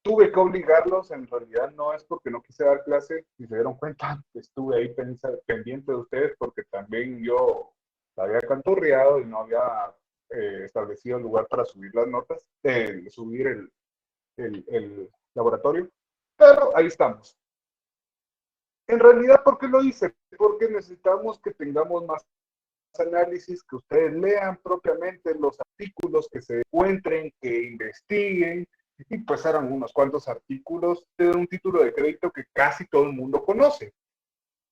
tuve que obligarlos, en realidad no es porque no quise dar clase, si se dieron cuenta, estuve ahí pendiente de ustedes porque también yo había canturreado y no había establecido el lugar para subir las notas, subir el laboratorio, pero ahí estamos. En realidad, ¿por qué lo hice? Porque necesitamos que tengamos más análisis, que ustedes lean propiamente los artículos, que se encuentren, que investiguen, y pues eran unos cuantos artículos de un título de crédito que casi todo el mundo conoce.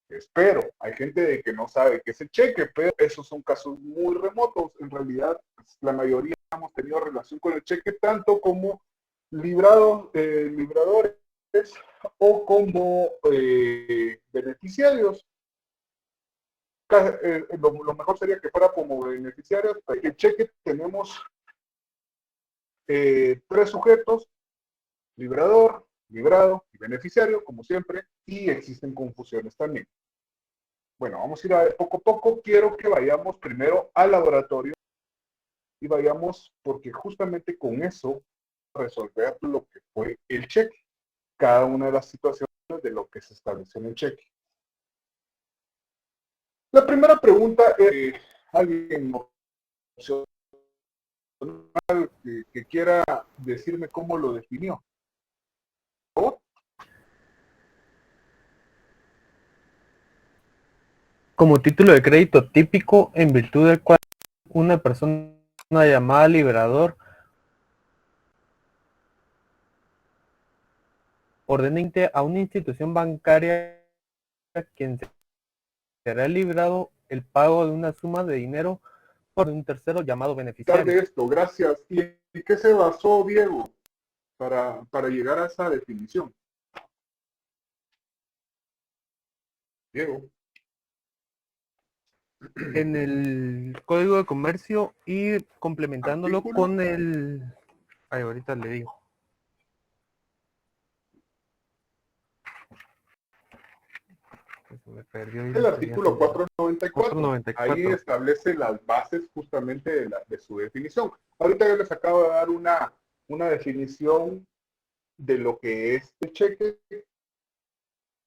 Espero, hay gente de que no sabe qué es el cheque, pero esos son casos muy remotos. En realidad, pues, la mayoría hemos tenido relación con el cheque, tanto como libradores o como beneficiarios. Lo mejor sería que fuera como beneficiarios. En el cheque tenemos tres sujetos: librador, librado y beneficiario, como siempre, y existen confusiones también. Bueno, vamos a ir a ver poco a poco. Quiero que vayamos primero al laboratorio y vayamos porque justamente con eso resolver lo que fue el cheque, cada una de las situaciones de lo que se estableció en el cheque. La primera pregunta es, alguien que quiera decirme cómo lo definió. ¿Oh? Como título de crédito típico en virtud del cual una persona llamada librador ordena a una institución bancaria quien será librado el pago de una suma de dinero por un tercero llamado beneficiario. De esto, gracias. ¿Y en qué se basó Diego para llegar a esa definición? Diego. En el Código de Comercio y complementándolo Artículo. con el... Ay, ahorita le digo. Se me perdió y El lo tenía artículo señalado. 494. Ahí 494. establece las bases justamente de su definición. Ahorita yo les acabo de dar una definición de lo que es el cheque.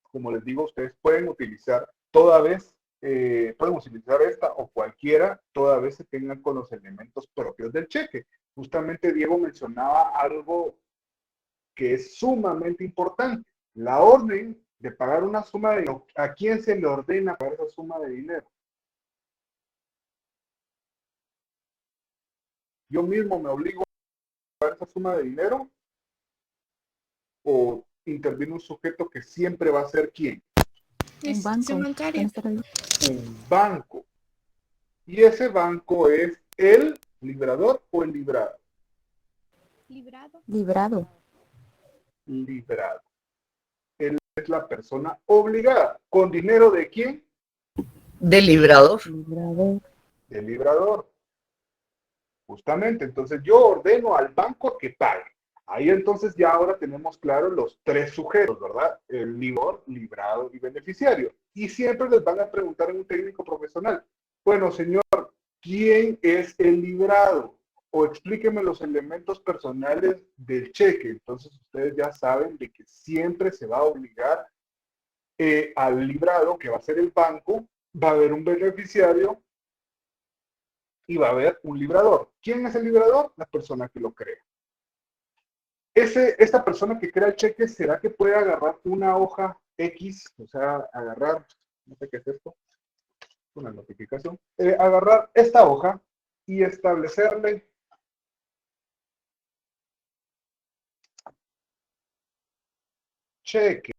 Como les digo, ustedes pueden utilizar toda vez, pueden utilizar esta o cualquiera, toda vez se tengan con los elementos propios del cheque. Justamente Diego mencionaba algo que es sumamente importante: la orden de pagar una suma de dinero. ¿A quién se le ordena pagar esa suma de dinero? ¿Yo mismo me obligo a pagar esa suma de dinero o interviene un sujeto que siempre va a ser quién? Un banco. Un banco. Y ese banco es el librador o el librado. Librado. Librado. Él es la persona obligada. ¿Con dinero de quién? Del librador. Librador. Del librador. Justamente, entonces yo ordeno al banco que pague. Ahí entonces ya ahora tenemos claros los tres sujetos, ¿verdad? El librador, librado y beneficiario. Y siempre les van a preguntar en un técnico profesional: bueno, señor, ¿quién es el librado? O explíqueme los elementos personales del cheque. Entonces ustedes ya saben de que siempre se va a obligar al librado, que va a ser el banco, va a haber un beneficiario y va a haber un librador. ¿Quién es el librador? La persona que lo crea. Esta persona que crea el cheque, ¿será que puede agarrar una hoja X? O sea, agarrar, no sé qué es esto, una notificación, agarrar esta hoja y establecerle cheque.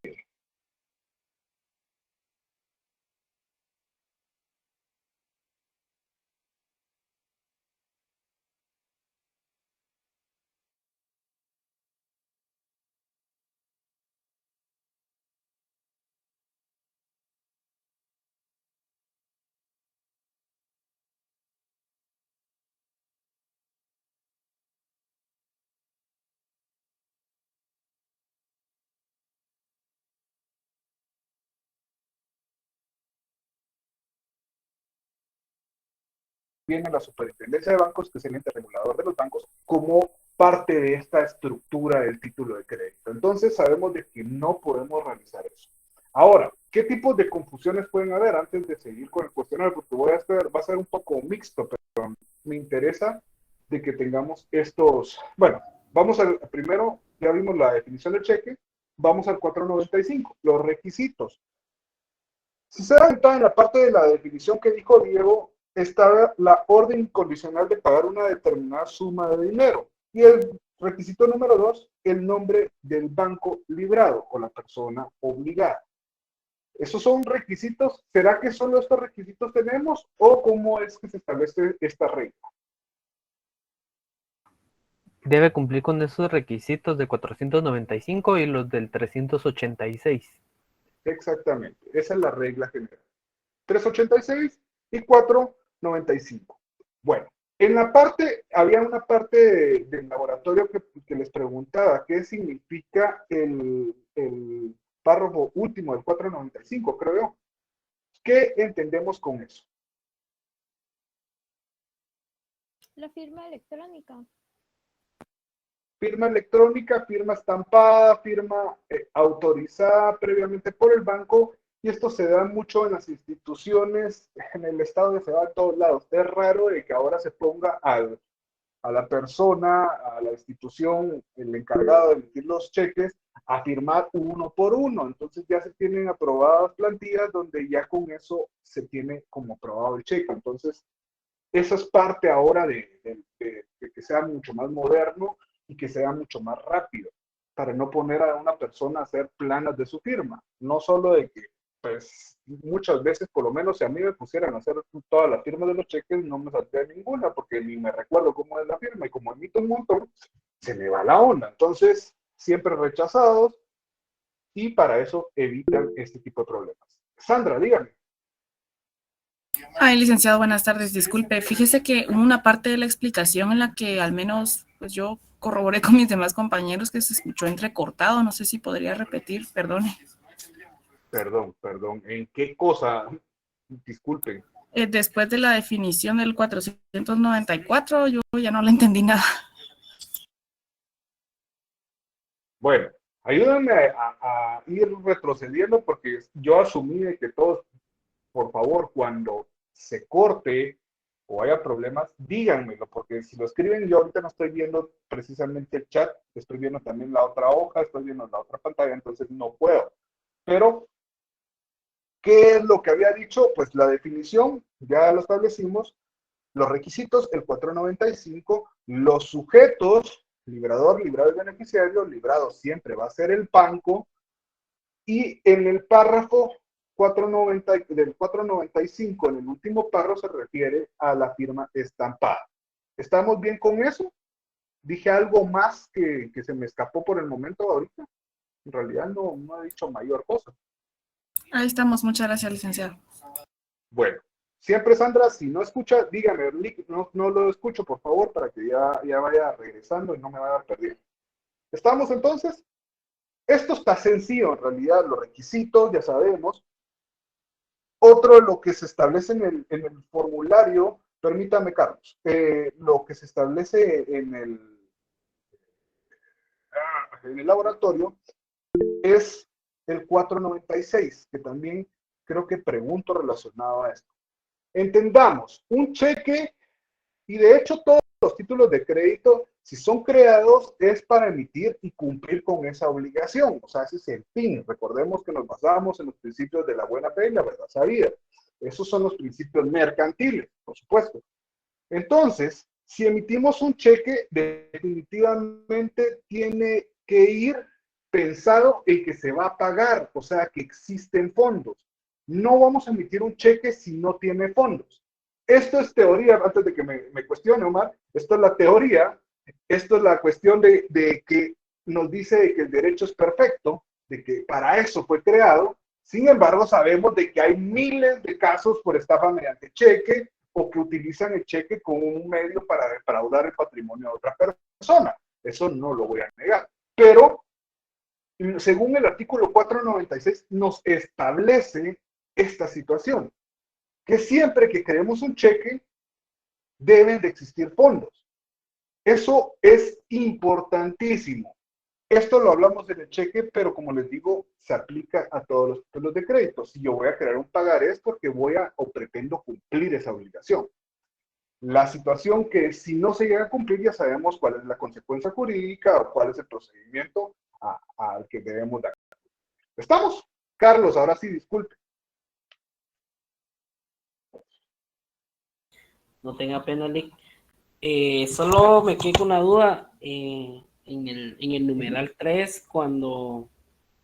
Viene la superintendencia de bancos, que es el ente regulador de los bancos, como parte de esta estructura del título de crédito. Entonces sabemos de que no podemos realizar eso. Ahora, ¿qué tipos de confusiones pueden haber antes de seguir con el cuestionario? Porque va a ser un poco mixto, pero me interesa de que tengamos estos, bueno, vamos al primero, ya vimos la definición de cheque, vamos al 495, los requisitos. Si se dan cuenta en la parte de la definición que dijo Diego, está la orden incondicional de pagar una determinada suma de dinero. Y el requisito número 2, el nombre del banco librado o la persona obligada. ¿Esos son requisitos? ¿Será que solo estos requisitos tenemos o cómo es que se establece esta regla? Debe cumplir con esos requisitos de 495 y los del 386. Exactamente, esa es la regla general. 386 y 495. Bueno, en la parte, había una parte del laboratorio que les preguntaba qué significa el párrafo último del 495, creo yo. ¿Qué entendemos con eso? La firma electrónica. Firma electrónica, firma estampada, firma autorizada previamente por el banco, y esto se da mucho en las instituciones, en el Estado, se da a todos lados. Es raro de que ahora se ponga a la persona, a la institución, el encargado de emitir los cheques, a firmar uno por uno. Entonces ya se tienen aprobadas plantillas donde ya con eso se tiene como aprobado el cheque. Entonces, eso es parte ahora de que sea mucho más moderno y que sea mucho más rápido, para no poner a una persona a hacer planas de su firma. No solo de que, pues, muchas veces, por lo menos si a mí me pusieran a hacer todas las firmas de los cheques, no me saldría ninguna, porque ni me recuerdo cómo es la firma, y como emito un montón, se me va la onda. Entonces, siempre rechazados, y para eso evitan este tipo de problemas. Sandra, dígame. Ay, licenciado, buenas tardes. Disculpe, fíjese que hubo una parte de la explicación en la que al menos pues yo corroboré con mis demás compañeros que se escuchó entrecortado. No sé si podría repetir, perdone. Perdón, ¿en qué cosa? Disculpen. Después de la definición del 494, yo ya no le entendí nada. Bueno, ayúdenme a ir retrocediendo porque yo asumí de que todos, por favor, cuando se corte o haya problemas, díganmelo, porque si lo escriben, yo ahorita no estoy viendo precisamente el chat, estoy viendo también la otra hoja, estoy viendo la otra pantalla, entonces no puedo. Pero, ¿qué es lo que había dicho? Pues la definición, ya lo establecimos, los requisitos, el 495, los sujetos, librador, librado y beneficiario, librado siempre va a ser el banco, y en el párrafo 490, del 495, en el último párrafo se refiere a la firma estampada. ¿Estamos bien con eso? ¿Dije algo más que se me escapó por el momento ahorita? En realidad no he dicho mayor cosa. Ahí estamos, muchas gracias, licenciado. Bueno, siempre Sandra, si no escucha, dígame, no lo escucho, por favor, para que ya vaya regresando y no me vaya a perder. ¿Estamos entonces? Esto está sencillo, en realidad, los requisitos, ya sabemos. Otro de lo que se establece en el formulario, permítame, Carlos, lo que se establece en el laboratorio es el 496, que también creo que pregunto relacionado a esto. Entendamos, un cheque, y de hecho todos los títulos de crédito, si son creados, es para emitir y cumplir con esa obligación. O sea, ese es el fin. Recordemos que nos basamos en los principios de la buena fe y la verdad sabida. Esos son los principios mercantiles, por supuesto. Entonces, si emitimos un cheque, definitivamente tiene que ir pensado en que se va a pagar, o sea, que existen fondos. No vamos a emitir un cheque si no tiene fondos. Esto es teoría, antes de que me cuestione, Omar, esto es la teoría, esto es la cuestión de que nos dice que el derecho es perfecto, de que para eso fue creado. Sin embargo, sabemos de que hay miles de casos por estafa mediante cheque, o que utilizan el cheque como un medio para defraudar el patrimonio de otra persona. Eso no lo voy a negar. Pero, según el artículo 496, nos establece esta situación, que siempre que creemos un cheque, deben de existir fondos. Eso es importantísimo. Esto lo hablamos en el cheque, pero como les digo, se aplica a todos los títulos de crédito. Si yo voy a crear un pagaré es porque voy a o pretendo cumplir esa obligación. La situación que si no se llega a cumplir, ya sabemos cuál es la consecuencia jurídica o cuál es el procedimiento al que debemos dar. ¿Estamos? Carlos, ahora sí, disculpe. No tenga pena, Lick. Solo me quedé con una duda en el numeral 3, cuando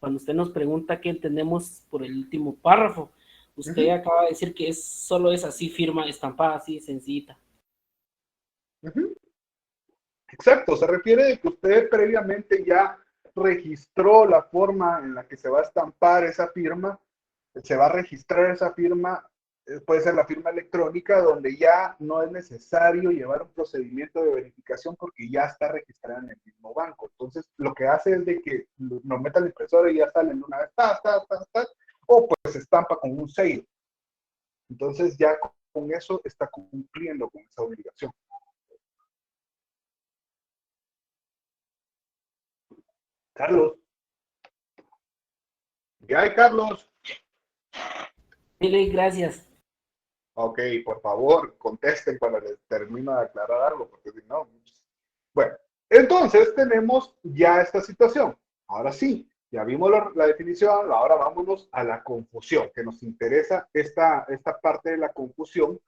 usted nos pregunta qué entendemos por el último párrafo. Usted acaba de decir que solo es así, firma estampada, así, sencillita. Exacto, se refiere de que usted previamente ya registró la forma en la que se va a estampar esa firma, se va a registrar esa firma, puede ser la firma electrónica, donde ya no es necesario llevar un procedimiento de verificación porque ya está registrada en el mismo banco. Entonces, lo que hace es de que nos meta la impresora y ya sale en una vez, o pues se estampa con un sello. Entonces, ya con eso está cumpliendo con esa obligación. Carlos. ¿Qué hay, Carlos? Mire, gracias. Ok, por favor, contesten cuando les termino de aclarar algo, porque si no... Bueno, entonces tenemos ya esta situación. Ahora sí, ya vimos la definición, ahora vámonos a la confusión, que nos interesa esta parte de la confusión.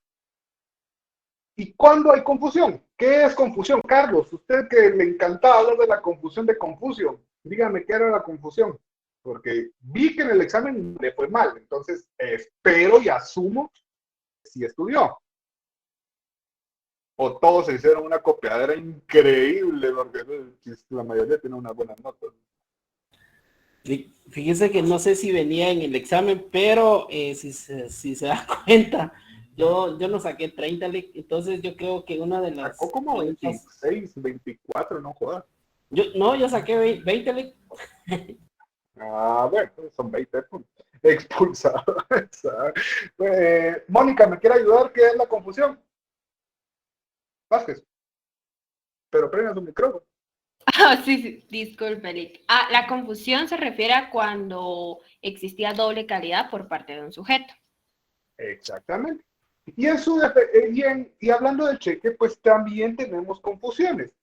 ¿Y cuándo hay confusión? ¿Qué es confusión? Carlos, usted que le encantaba hablar de la confusión de Confucio, dígame qué era la confusión, porque vi que en el examen le fue mal, entonces espero y asumo que sí estudió. O todos se hicieron una copiadera increíble, porque la mayoría tiene unas buenas notas. Fíjese que no sé si venía en el examen, pero si se da cuenta, yo no saqué 30, entonces yo creo que una de las... Sacó como 26, 24, no jodas. Yo saqué 20, Bueno, son 20 puntos. Expulsado. Mónica, ¿me quiere ayudar? ¿Qué es la confusión? Vázquez. Pero prenda su micrófono. Sí, disculpe, Lick. La confusión se refiere a cuando existía doble calidad por parte de un sujeto. Exactamente. Y hablando del cheque, pues también tenemos confusiones.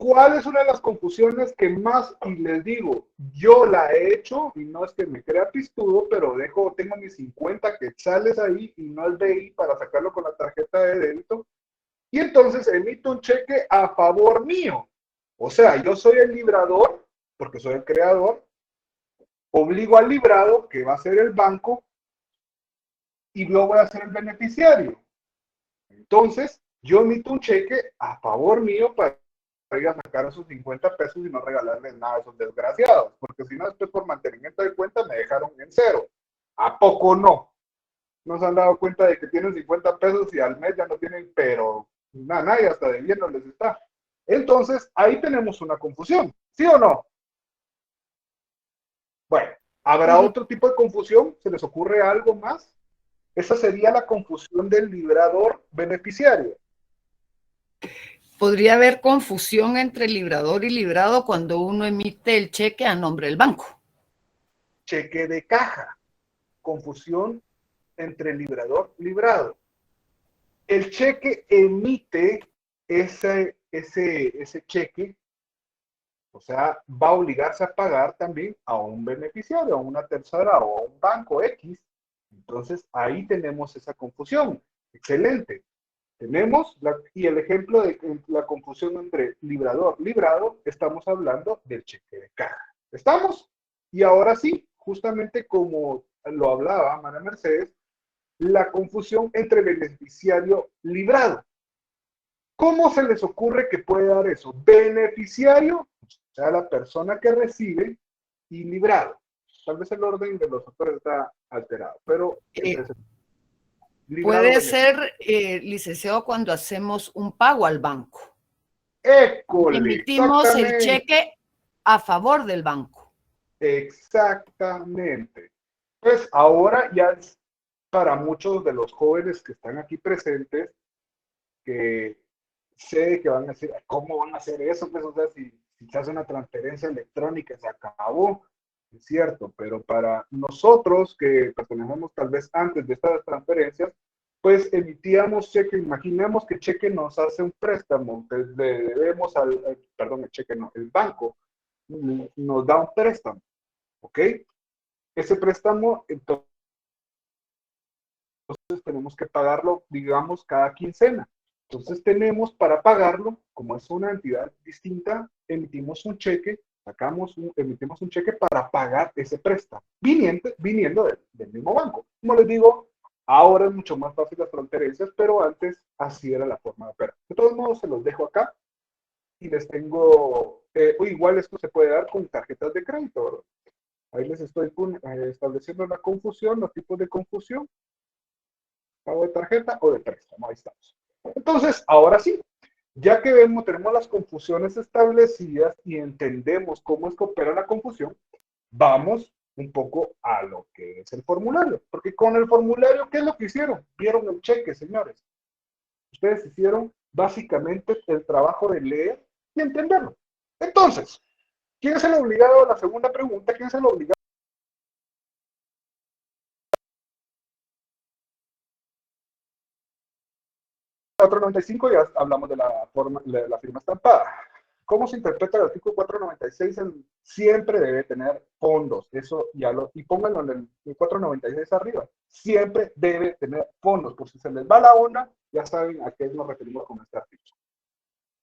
¿Cuál es una de las confusiones que más, y les digo, yo la he hecho, y no es que me crea pistudo, pero tengo mis 50 quetzales ahí, y no es DI para sacarlo con la tarjeta de débito, y entonces emito un cheque a favor mío. O sea, yo soy el librador, porque soy el creador, obligo al librado, que va a ser el banco, y yo voy a ser el beneficiario. Entonces, yo emito un cheque a favor mío para ir a sacar esos 50 pesos y no regalarles nada a esos desgraciados, porque si no, después por mantenimiento de cuenta me dejaron en cero. ¿A poco no? ¿No se han dado cuenta de que tienen 50 pesos y al mes ya no tienen, pero nada, y hasta debiendo les está? Entonces, ahí tenemos una confusión, ¿sí o no? Bueno, ¿habrá otro tipo de confusión? ¿Se les ocurre algo más? Esa sería la confusión del librador beneficiario. Podría haber confusión entre librador y librado cuando uno emite el cheque a nombre del banco. Cheque de caja. Confusión entre librador y librado. El cheque emite ese cheque, o sea, va a obligarse a pagar también a un beneficiario, a una tercera o a un banco X. Entonces, ahí tenemos esa confusión. Excelente. Tenemos, y el ejemplo de la confusión entre librado, estamos hablando del cheque de caja. ¿Estamos? Y ahora sí, justamente como lo hablaba María Mercedes, la confusión entre beneficiario librado. ¿Cómo se les ocurre que puede dar eso? Beneficiario, o sea, la persona que recibe, y librado. Tal vez el orden de los factores está alterado, pero puede ser, licenciado, cuando hacemos un pago al banco. Emitimos el cheque a favor del banco. Exactamente. Pues ahora ya es para muchos de los jóvenes que están aquí presentes, que sé que van a decir, ¿cómo van a hacer eso? Pues, o sea, si se hace una transferencia electrónica, se acabó. Es cierto, pero para nosotros que pertenecemos tal vez antes de estas transferencias, pues emitíamos cheque, imaginemos que cheque nos hace un préstamo, entonces le debemos perdón, el cheque no, el banco nos da un préstamo, ¿ok? Ese préstamo, entonces tenemos que pagarlo, digamos, cada quincena. Entonces tenemos para pagarlo, como es una entidad distinta, emitimos un cheque, emitimos un cheque para pagar ese préstamo, viniendo del mismo banco. Como les digo, ahora es mucho más fácil las transferencias, pero antes así era la forma de operar. De todos modos, se los dejo acá y les tengo, igual esto se puede dar con tarjetas de crédito, ¿verdad? Ahí les estoy estableciendo la confusión, los tipos de confusión, pago de tarjeta o de préstamo, ahí estamos. Entonces, ahora sí, ya que tenemos las confusiones establecidas y entendemos cómo es que opera la confusión, vamos un poco a lo que es el formulario. Porque con el formulario, ¿qué es lo que hicieron? Vieron el cheque, señores. Ustedes hicieron básicamente el trabajo de leer y entenderlo. Entonces, ¿quién es el obligado a la segunda pregunta? ¿Quién es el obligado? El 495 ya hablamos de la firma estampada. ¿Cómo se interpreta el artículo 496? Siempre debe tener fondos. Eso ya y pónganlo en el 496 arriba. Siempre debe tener fondos. Por si se les va la onda, ya saben a qué nos referimos con este artículo.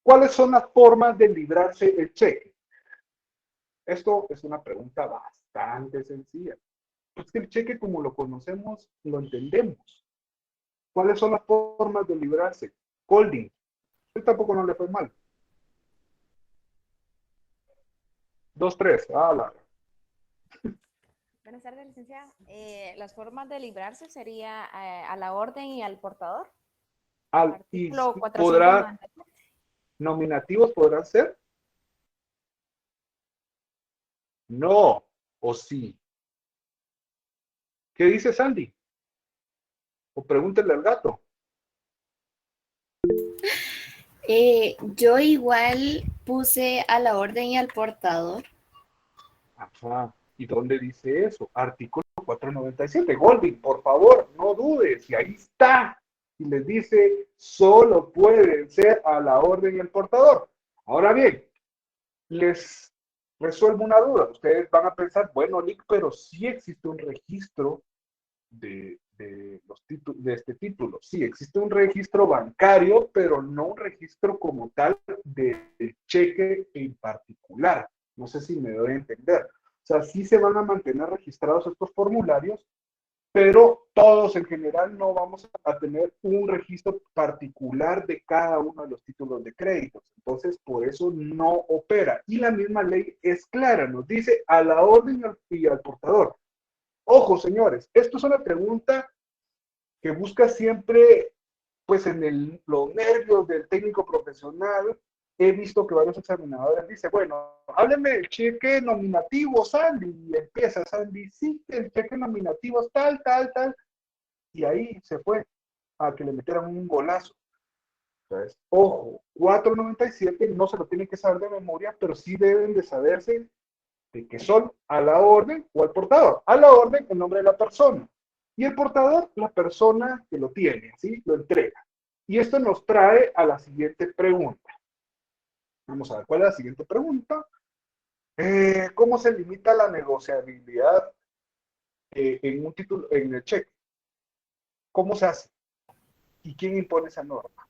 ¿Cuáles son las formas de librarse el cheque? Esto es una pregunta bastante sencilla. Es que el cheque, como lo conocemos, lo entendemos. ¿Cuáles son las formas de librarse? Holding. Usted tampoco no le fue mal. 2-3. Buenas tardes, licenciada. Las formas de librarse sería a la orden y al portador. Artículo 497. ¿Nominativos podrán ser? No, o sí. ¿Qué dice Sandy? O pregúntenle al gato. Yo igual puse a la orden y al portador. Ajá. ¿Y dónde dice eso? Artículo 497. Golding, por favor, no dudes. Y ahí está. Y les dice, solo pueden ser a la orden y el portador. Ahora bien, les resuelvo una duda. Ustedes van a pensar, bueno, Nick, pero sí existe un registro de este título. Sí, existe un registro bancario, pero no un registro como tal de cheque en particular. No sé si me doy a entender. O sea, sí se van a mantener registrados estos formularios, pero todos en general no vamos a tener un registro particular de cada uno de los títulos de créditos. Entonces, por eso no opera. Y la misma ley es clara, nos dice a la orden y al portador. Ojo, señores, esto es una pregunta que busca siempre, pues en los nervios del técnico profesional. He visto que varios examinadores dicen, bueno, hábleme del cheque nominativo, Sandy, y empieza Sandy, sí, el cheque nominativo es tal, tal, tal, y ahí se fue a que le metieran un golazo. Entonces, ojo, 497 no se lo tienen que saber de memoria, pero sí deben de saberse de que son a la orden o al portador. A la orden, el nombre de la persona. Y el portador, la persona que lo tiene, ¿sí? Lo entrega. Y esto nos trae a la siguiente pregunta. Vamos a ver cuál es la siguiente pregunta. ¿Cómo se limita la negociabilidad en un título, en el cheque? ¿Cómo se hace? ¿Y quién impone esa norma?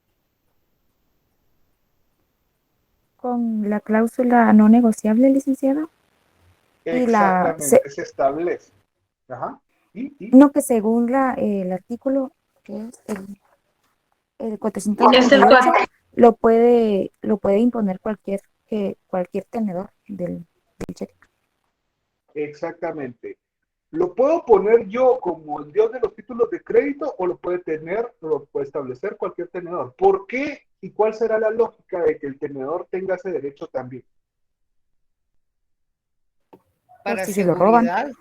Con la cláusula no negociable, licenciada. Exactamente, se establece. Ajá. No, que según el artículo, que es el 498, lo puede imponer cualquier tenedor del cheque. Exactamente. ¿Lo puedo poner yo como el dios de los títulos de crédito o lo puede establecer cualquier tenedor? ¿Por qué y cuál será la lógica de que el tenedor tenga ese derecho también? Para si se lo roban.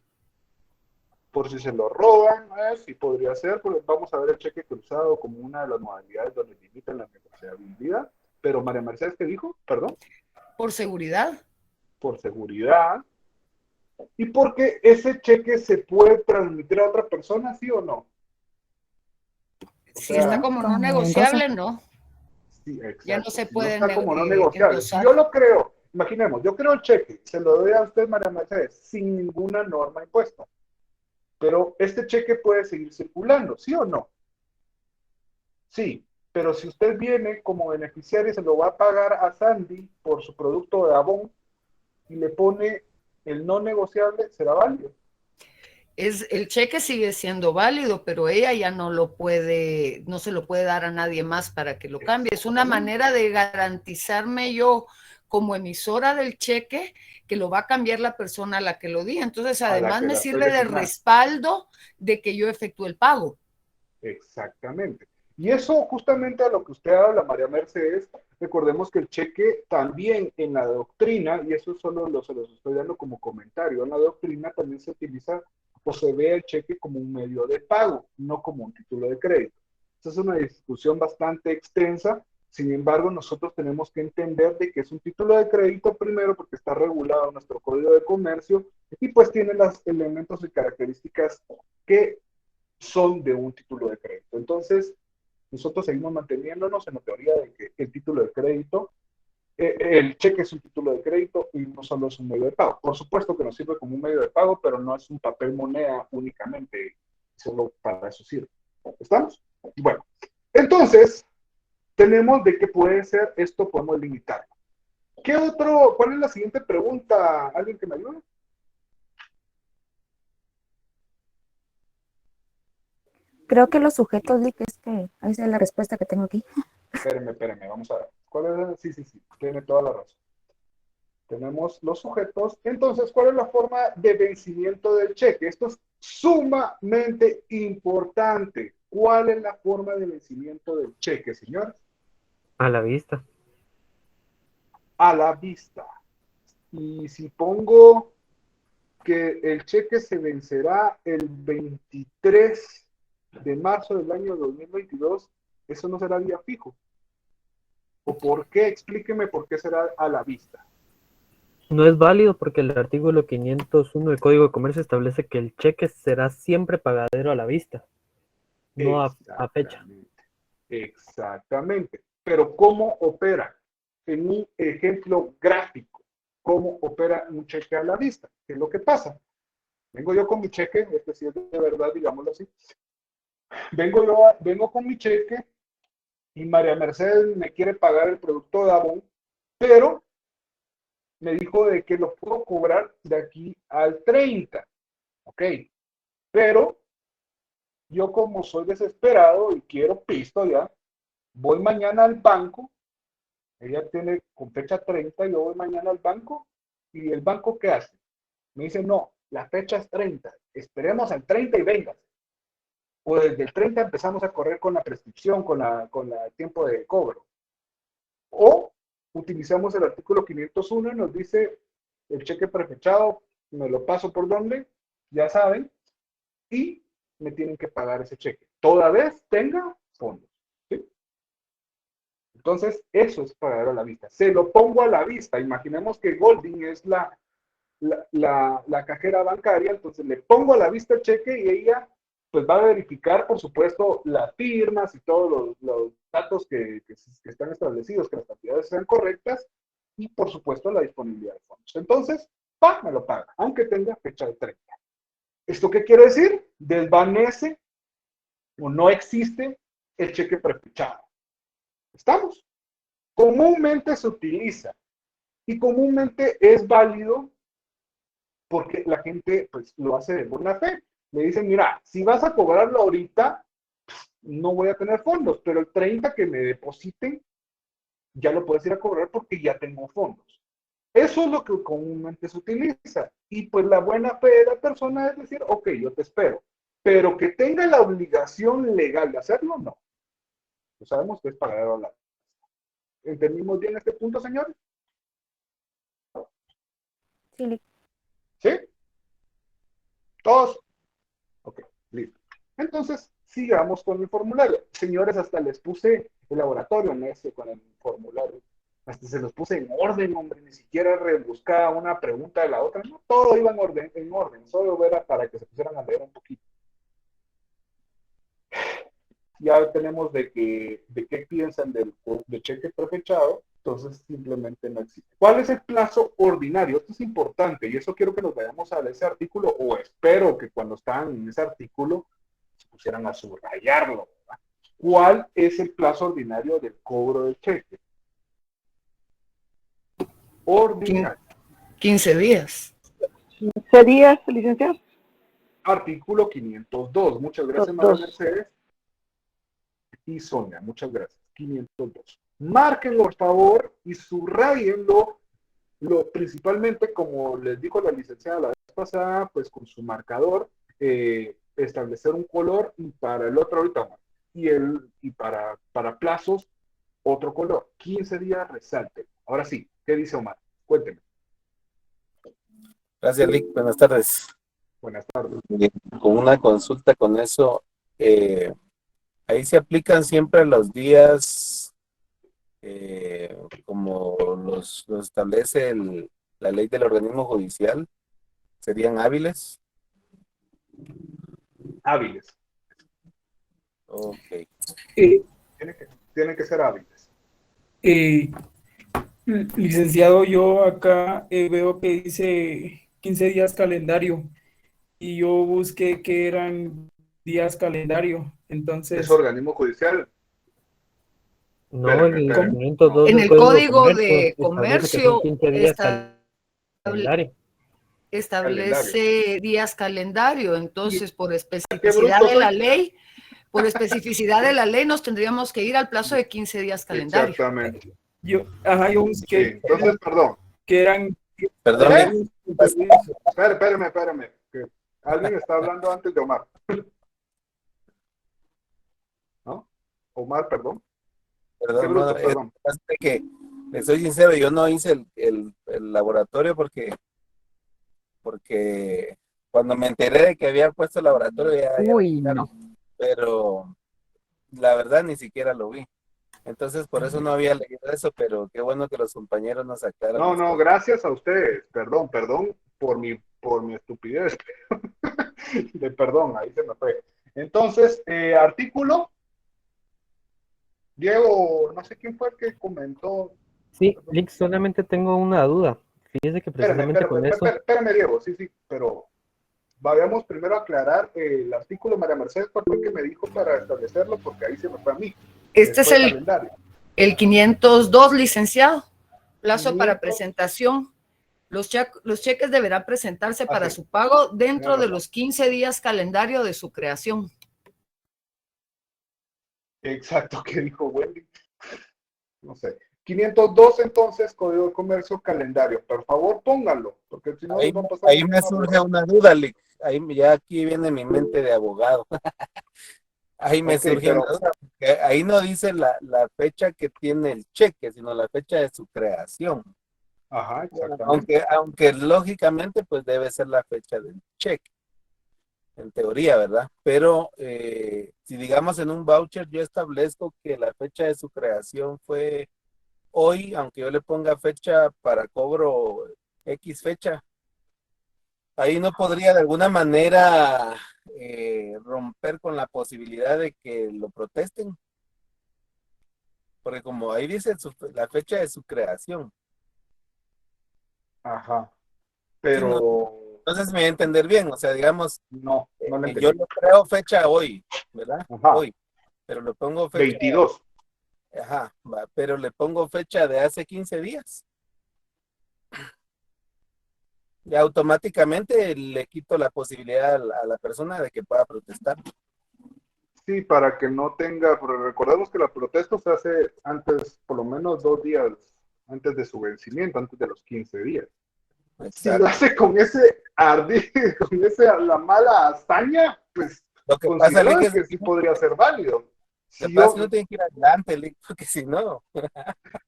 Por si se lo roban, sí podría ser, porque vamos a ver el cheque cruzado como una de las modalidades donde limitan la negociabilidad. Pero María Mercedes, ¿qué dijo? Perdón. Por seguridad. Por seguridad. ¿Y porque ese cheque se puede transmitir a otra persona, sí o no? Si está como no negociable, no. Sí, exacto. Ya no se Si puede no está como no negociable. Si yo lo creo, imaginemos, yo creo el cheque, se lo doy a usted, María Mercedes, sin ninguna norma impuesta. Pero este cheque puede seguir circulando, ¿sí o no? Sí, pero si usted viene como beneficiario y se lo va a pagar a Sandy por su producto de Avon y le pone el no negociable, ¿será válido? El cheque sigue siendo válido, pero ella ya no se lo puede dar a nadie más para que lo cambie. Es una manera de garantizarme yo como emisora del cheque que lo va a cambiar la persona a la que lo di. Entonces, además me sirve de respaldo de que yo efectúe el pago. Exactamente. Y eso justamente a lo que usted habla, María Mercedes, recordemos que el cheque también en la doctrina, y eso solo se los estoy dando como comentario, en la doctrina también se utiliza o se ve el cheque como un medio de pago, no como un título de crédito. Esa es una discusión bastante extensa, sin embargo nosotros tenemos que entender de que es un título de crédito primero porque está regulado en nuestro Código de Comercio y pues tiene los elementos y características que son de un título de crédito. Entonces, nosotros seguimos manteniéndonos en la teoría de que el título de crédito, el cheque es un título de crédito y no solo es un medio de pago. Por supuesto que nos sirve como un medio de pago, pero no es un papel moneda únicamente, solo para eso sirve. ¿Estamos? Bueno, entonces, tenemos de qué puede ser esto, podemos limitarlo. ¿Qué otro? ¿Cuál es la siguiente pregunta? ¿Alguien que me ayude? Creo que los sujetos, Lick, es que esa es la respuesta que tengo aquí. Espérame, vamos a ver. ¿Cuál es? Sí, tiene toda la razón. Tenemos los sujetos. Entonces, ¿cuál es la forma de vencimiento del cheque? Esto es sumamente importante. ¿Cuál es la forma de vencimiento del cheque, señor? A la vista. A la vista. Y si pongo que el cheque se vencerá el 23 de marzo del año 2022, eso no será día fijo. ¿O por qué? Explíqueme por qué será a la vista. No es válido porque el artículo 501 del Código de Comercio establece que el cheque será siempre pagadero a la vista, no a fecha. Exactamente. Pero ¿cómo opera? En un ejemplo gráfico, ¿cómo opera un cheque a la vista? ¿Qué es lo que pasa? Vengo yo con mi cheque, este sí es de verdad, digámoslo así. Vengo con mi cheque y María Mercedes me quiere pagar el producto de Avon, pero me dijo de que lo puedo cobrar de aquí al 30. Ok. Pero yo como soy desesperado y quiero pisto ya, voy mañana al banco, ella tiene con fecha 30, yo voy mañana al banco y el banco ¿qué hace? Me dice, no, la fecha es 30, esperemos al 30 y venga. O desde el 30 empezamos a correr con la prescripción, con el tiempo de cobro. O utilizamos el artículo 501 y nos dice el cheque prefechado, me lo paso por donde, ya saben, y me tienen que pagar ese cheque. Toda vez tenga fondos. ¿Sí? Entonces, eso es pagadero a la vista. Se lo pongo a la vista. Imaginemos que Golding es la cajera bancaria, entonces le pongo a la vista el cheque y ella pues va a verificar, por supuesto, las firmas y todos los datos que están establecidos, que las cantidades sean correctas y, por supuesto, la disponibilidad de fondos. Entonces, me lo paga, aunque tenga fecha de 30. ¿Esto qué quiere decir? Desvanece o no existe el cheque prefechado. ¿Estamos? Comúnmente se utiliza y comúnmente es válido porque la gente pues lo hace de buena fe. Le dicen, mira, si vas a cobrarlo ahorita, no voy a tener fondos, pero el 30 que me depositen, ya lo puedes ir a cobrar porque ya tengo fondos. Eso es lo que comúnmente se utiliza. Y pues la buena fe de la persona es decir, ok, yo te espero. Pero que tenga la obligación legal de hacerlo, no. Pues sabemos que es pagadero a la vista. ¿Entendimos bien este punto, señores? Sí. ¿Sí? ¿Todos? Ok, listo. Entonces, sigamos con el formulario. Señores, hasta les puse el laboratorio, no ese con el formulario. Hasta se los puse en orden, hombre, ni siquiera rebuscaba una pregunta de la otra, no, todo iba en orden, solo era para que se pusieran a leer un poquito. Ya tenemos de qué piensan del cheque prefechado, entonces simplemente no existe. ¿Cuál es el plazo ordinario? Esto es importante y eso quiero que nos vayamos a ese artículo, o espero que cuando estaban en ese artículo se pusieran a subrayarlo, ¿verdad? ¿Cuál es el plazo ordinario del cobro del cheque? Ordinario. 15 días. 15 días, licenciado. Artículo 502. Muchas gracias, María Mercedes. Y Sonia, muchas gracias. 502. Márquenlo, por favor, y subrayenlo, principalmente, como les dijo la licenciada la vez pasada, pues con su marcador, establecer un color, y para el otro ahorita, y para plazos, otro color. 15 días, resalte. Ahora sí, ¿qué dice Omar? Cuénteme. Gracias, Lick. Buenas tardes. Buenas tardes. Bien, con una consulta con eso, ahí se aplican siempre los días como los establece la ley del organismo judicial. ¿Serían hábiles? Hábiles. Ok. Tienen que ser hábiles. Licenciado, yo acá veo que dice 15 días calendario y yo busqué que eran días calendario, entonces... ¿Es organismo judicial? No, en el 502 en del el Código de Comercio establece días calendario, entonces por especificidad de la ley, nos tendríamos que ir al plazo de 15 días calendario. Exactamente. Yo busqué. Sí, entonces, perdón. Que eran... Perdón. Espérame. Que alguien está hablando antes de Omar. ¿No? Omar, perdón. Perdón. Que, le soy sincero, yo no hice el laboratorio porque cuando me enteré de que había puesto el laboratorio ya No. Pero la verdad ni siquiera lo vi. Entonces por eso no había leído eso, pero qué bueno que los compañeros nos aclaran. No, gracias a ustedes. Perdón por mi estupidez. Perdón, ahí se me fue. Entonces, artículo. Diego, no sé quién fue el que comentó. Sí, Lick, solamente tengo una duda. Fíjese que precisamente con eso... Espérame, Diego, sí, pero vayamos primero a aclarar el artículo. María Mercedes, ¿cuál fue el que me dijo para establecerlo? Porque ahí se me fue a mí. Este es el 502, licenciado. Plazo para presentación. Los cheques deberán presentarse para su pago dentro de los 15 días calendario de su creación. Exacto, ¿qué dijo Wendy? No sé. 502 entonces, Código de Comercio, calendario. Por favor, pónganlo, porque si no ahí, va a pasar. Ahí me surge una duda, Lick. Ahí ya aquí viene mi mente de abogado. Ahí me surge una duda, porque ahí no dice la fecha que tiene el cheque, sino la fecha de su creación. Ajá, exactamente. Aunque lógicamente pues debe ser la fecha del cheque, en teoría, ¿verdad? Pero si digamos en un voucher yo establezco que la fecha de su creación fue hoy, aunque yo le ponga fecha para cobro X fecha, ahí no podría de alguna manera romper con la posibilidad de que lo protesten, porque como ahí dice la fecha de su creación. Ajá, pero... No sé si me voy a entender bien, o sea, digamos, no lo entendí. Yo le creo fecha hoy, ¿verdad? Ajá. Hoy, pero le pongo fecha... 22. Ajá, pero le pongo fecha de hace 15 días. Y automáticamente le quito la posibilidad a la persona de que pueda protestar. Sí, para que no tenga, pero recordemos que la protesta se hace antes, por lo menos 2 días antes de su vencimiento, antes de los 15 días. Exacto. Si lo hace con ese la mala hazaña, pues lo que pasa es que sí podría ser válido. Si no tiene que ir adelante, porque si no...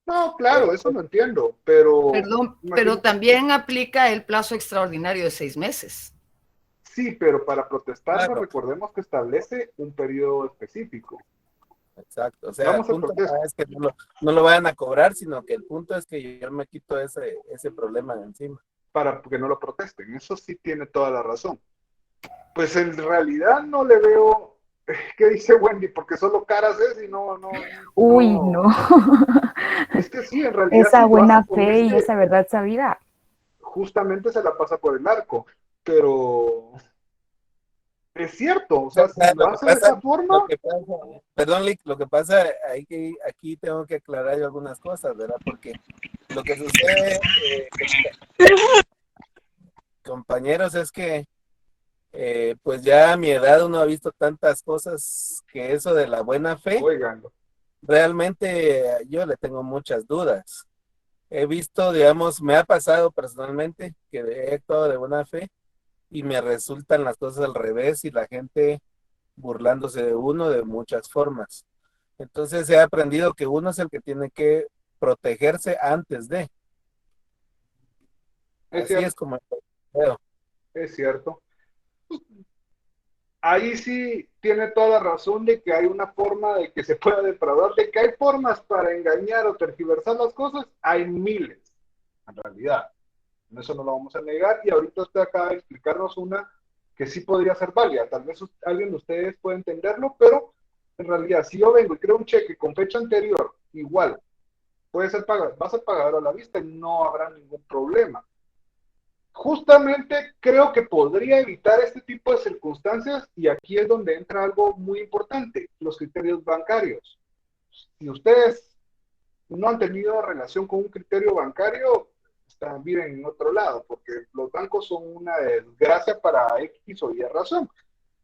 No, claro, eso lo entiendo, pero... Perdón, pero también aplica el plazo extraordinario de 6 meses. Sí, pero para protestar, recordemos que establece un periodo específico. Exacto, o sea, el Vamos al punto protesto. no es que no lo vayan a cobrar, sino que el punto es que yo me quito ese problema de encima. Para que no lo protesten. Eso sí tiene toda la razón. Pues en realidad no le veo, ¿qué dice Wendy? Porque solo caras es y no. Uy, no. Es que sí, en realidad Esa si lo buena hace con fe y esa verdad sabida. justamente se la pasa por el arco. Pero es cierto, o sea, si sea, lo hace de esa forma, perdón, Lick, lo que pasa, aquí tengo que aclarar yo algunas cosas, ¿verdad? Porque lo que sucede, compañeros, es que pues ya a mi edad uno ha visto tantas cosas que eso de la buena fe, óiganlo. realmente yo le tengo muchas dudas. He visto, digamos, me ha pasado personalmente que he actuado de buena fe y me resultan las cosas al revés y la gente burlándose de uno de muchas formas. Entonces he aprendido que uno es el que tiene que protegerse antes de. Es Así cierto, es como veo. es cierto. Ahí sí tiene toda la razón de que hay una forma de que se pueda defraudar, de que hay formas para engañar o tergiversar las cosas, hay miles, en realidad. Eso no lo vamos a negar y ahorita usted acaba de explicarnos una que sí podría ser válida. Tal vez alguien de ustedes puede entenderlo, pero en realidad si yo vengo y creo un cheque con fecha anterior, igual, puede ser pagado, va a ser pagador a la vista y no habrá ningún problema. Justamente creo que podría evitar este tipo de circunstancias y aquí es donde entra algo muy importante, los criterios bancarios. Si ustedes no han tenido relación con un criterio bancario, viven en otro lado, porque los bancos son una desgracia para X o Y razón.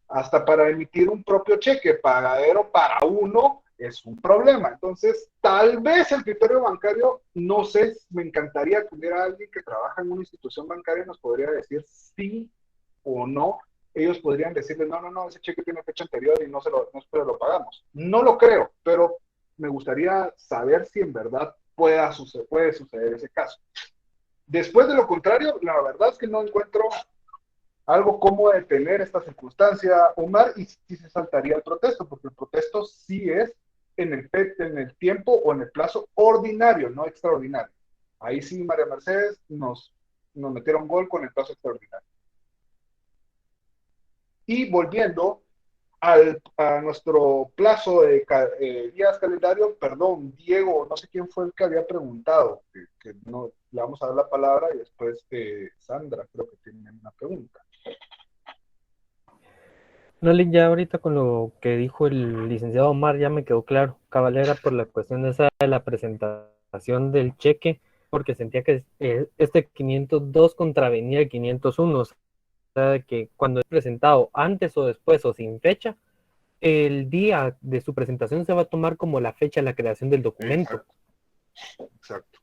Hasta para emitir un propio cheque pagadero para uno es un problema. Entonces, tal vez el criterio bancario, no sé, me encantaría que hubiera alguien que trabaja en una institución bancaria y nos podría decir sí o no. Ellos podrían decirle, no, ese cheque tiene fecha anterior y no lo pagamos. No lo creo, pero me gustaría saber si en verdad puede suceder ese caso. Después de lo contrario, la verdad es que no encuentro algo como detener esta circunstancia, Omar, y sí se saltaría el protesto, porque el protesto sí es en el tiempo o en el plazo ordinario, no extraordinario. Ahí sí, María Mercedes, nos metieron gol con el plazo extraordinario. Y volviendo a nuestro plazo de días calendario, perdón, Diego, no sé quién fue el que había preguntado, que no le vamos a dar la palabra y después Sandra, creo que tiene una pregunta. No, Lick, ya ahorita con lo que dijo el licenciado Omar ya me quedó claro. Cabalera, por la cuestión esa de la presentación del cheque, porque sentía que este 502 contravenía el 501, o sea, que cuando es presentado antes o después o sin fecha, el día de su presentación se va a tomar como la fecha de la creación del documento. Exacto.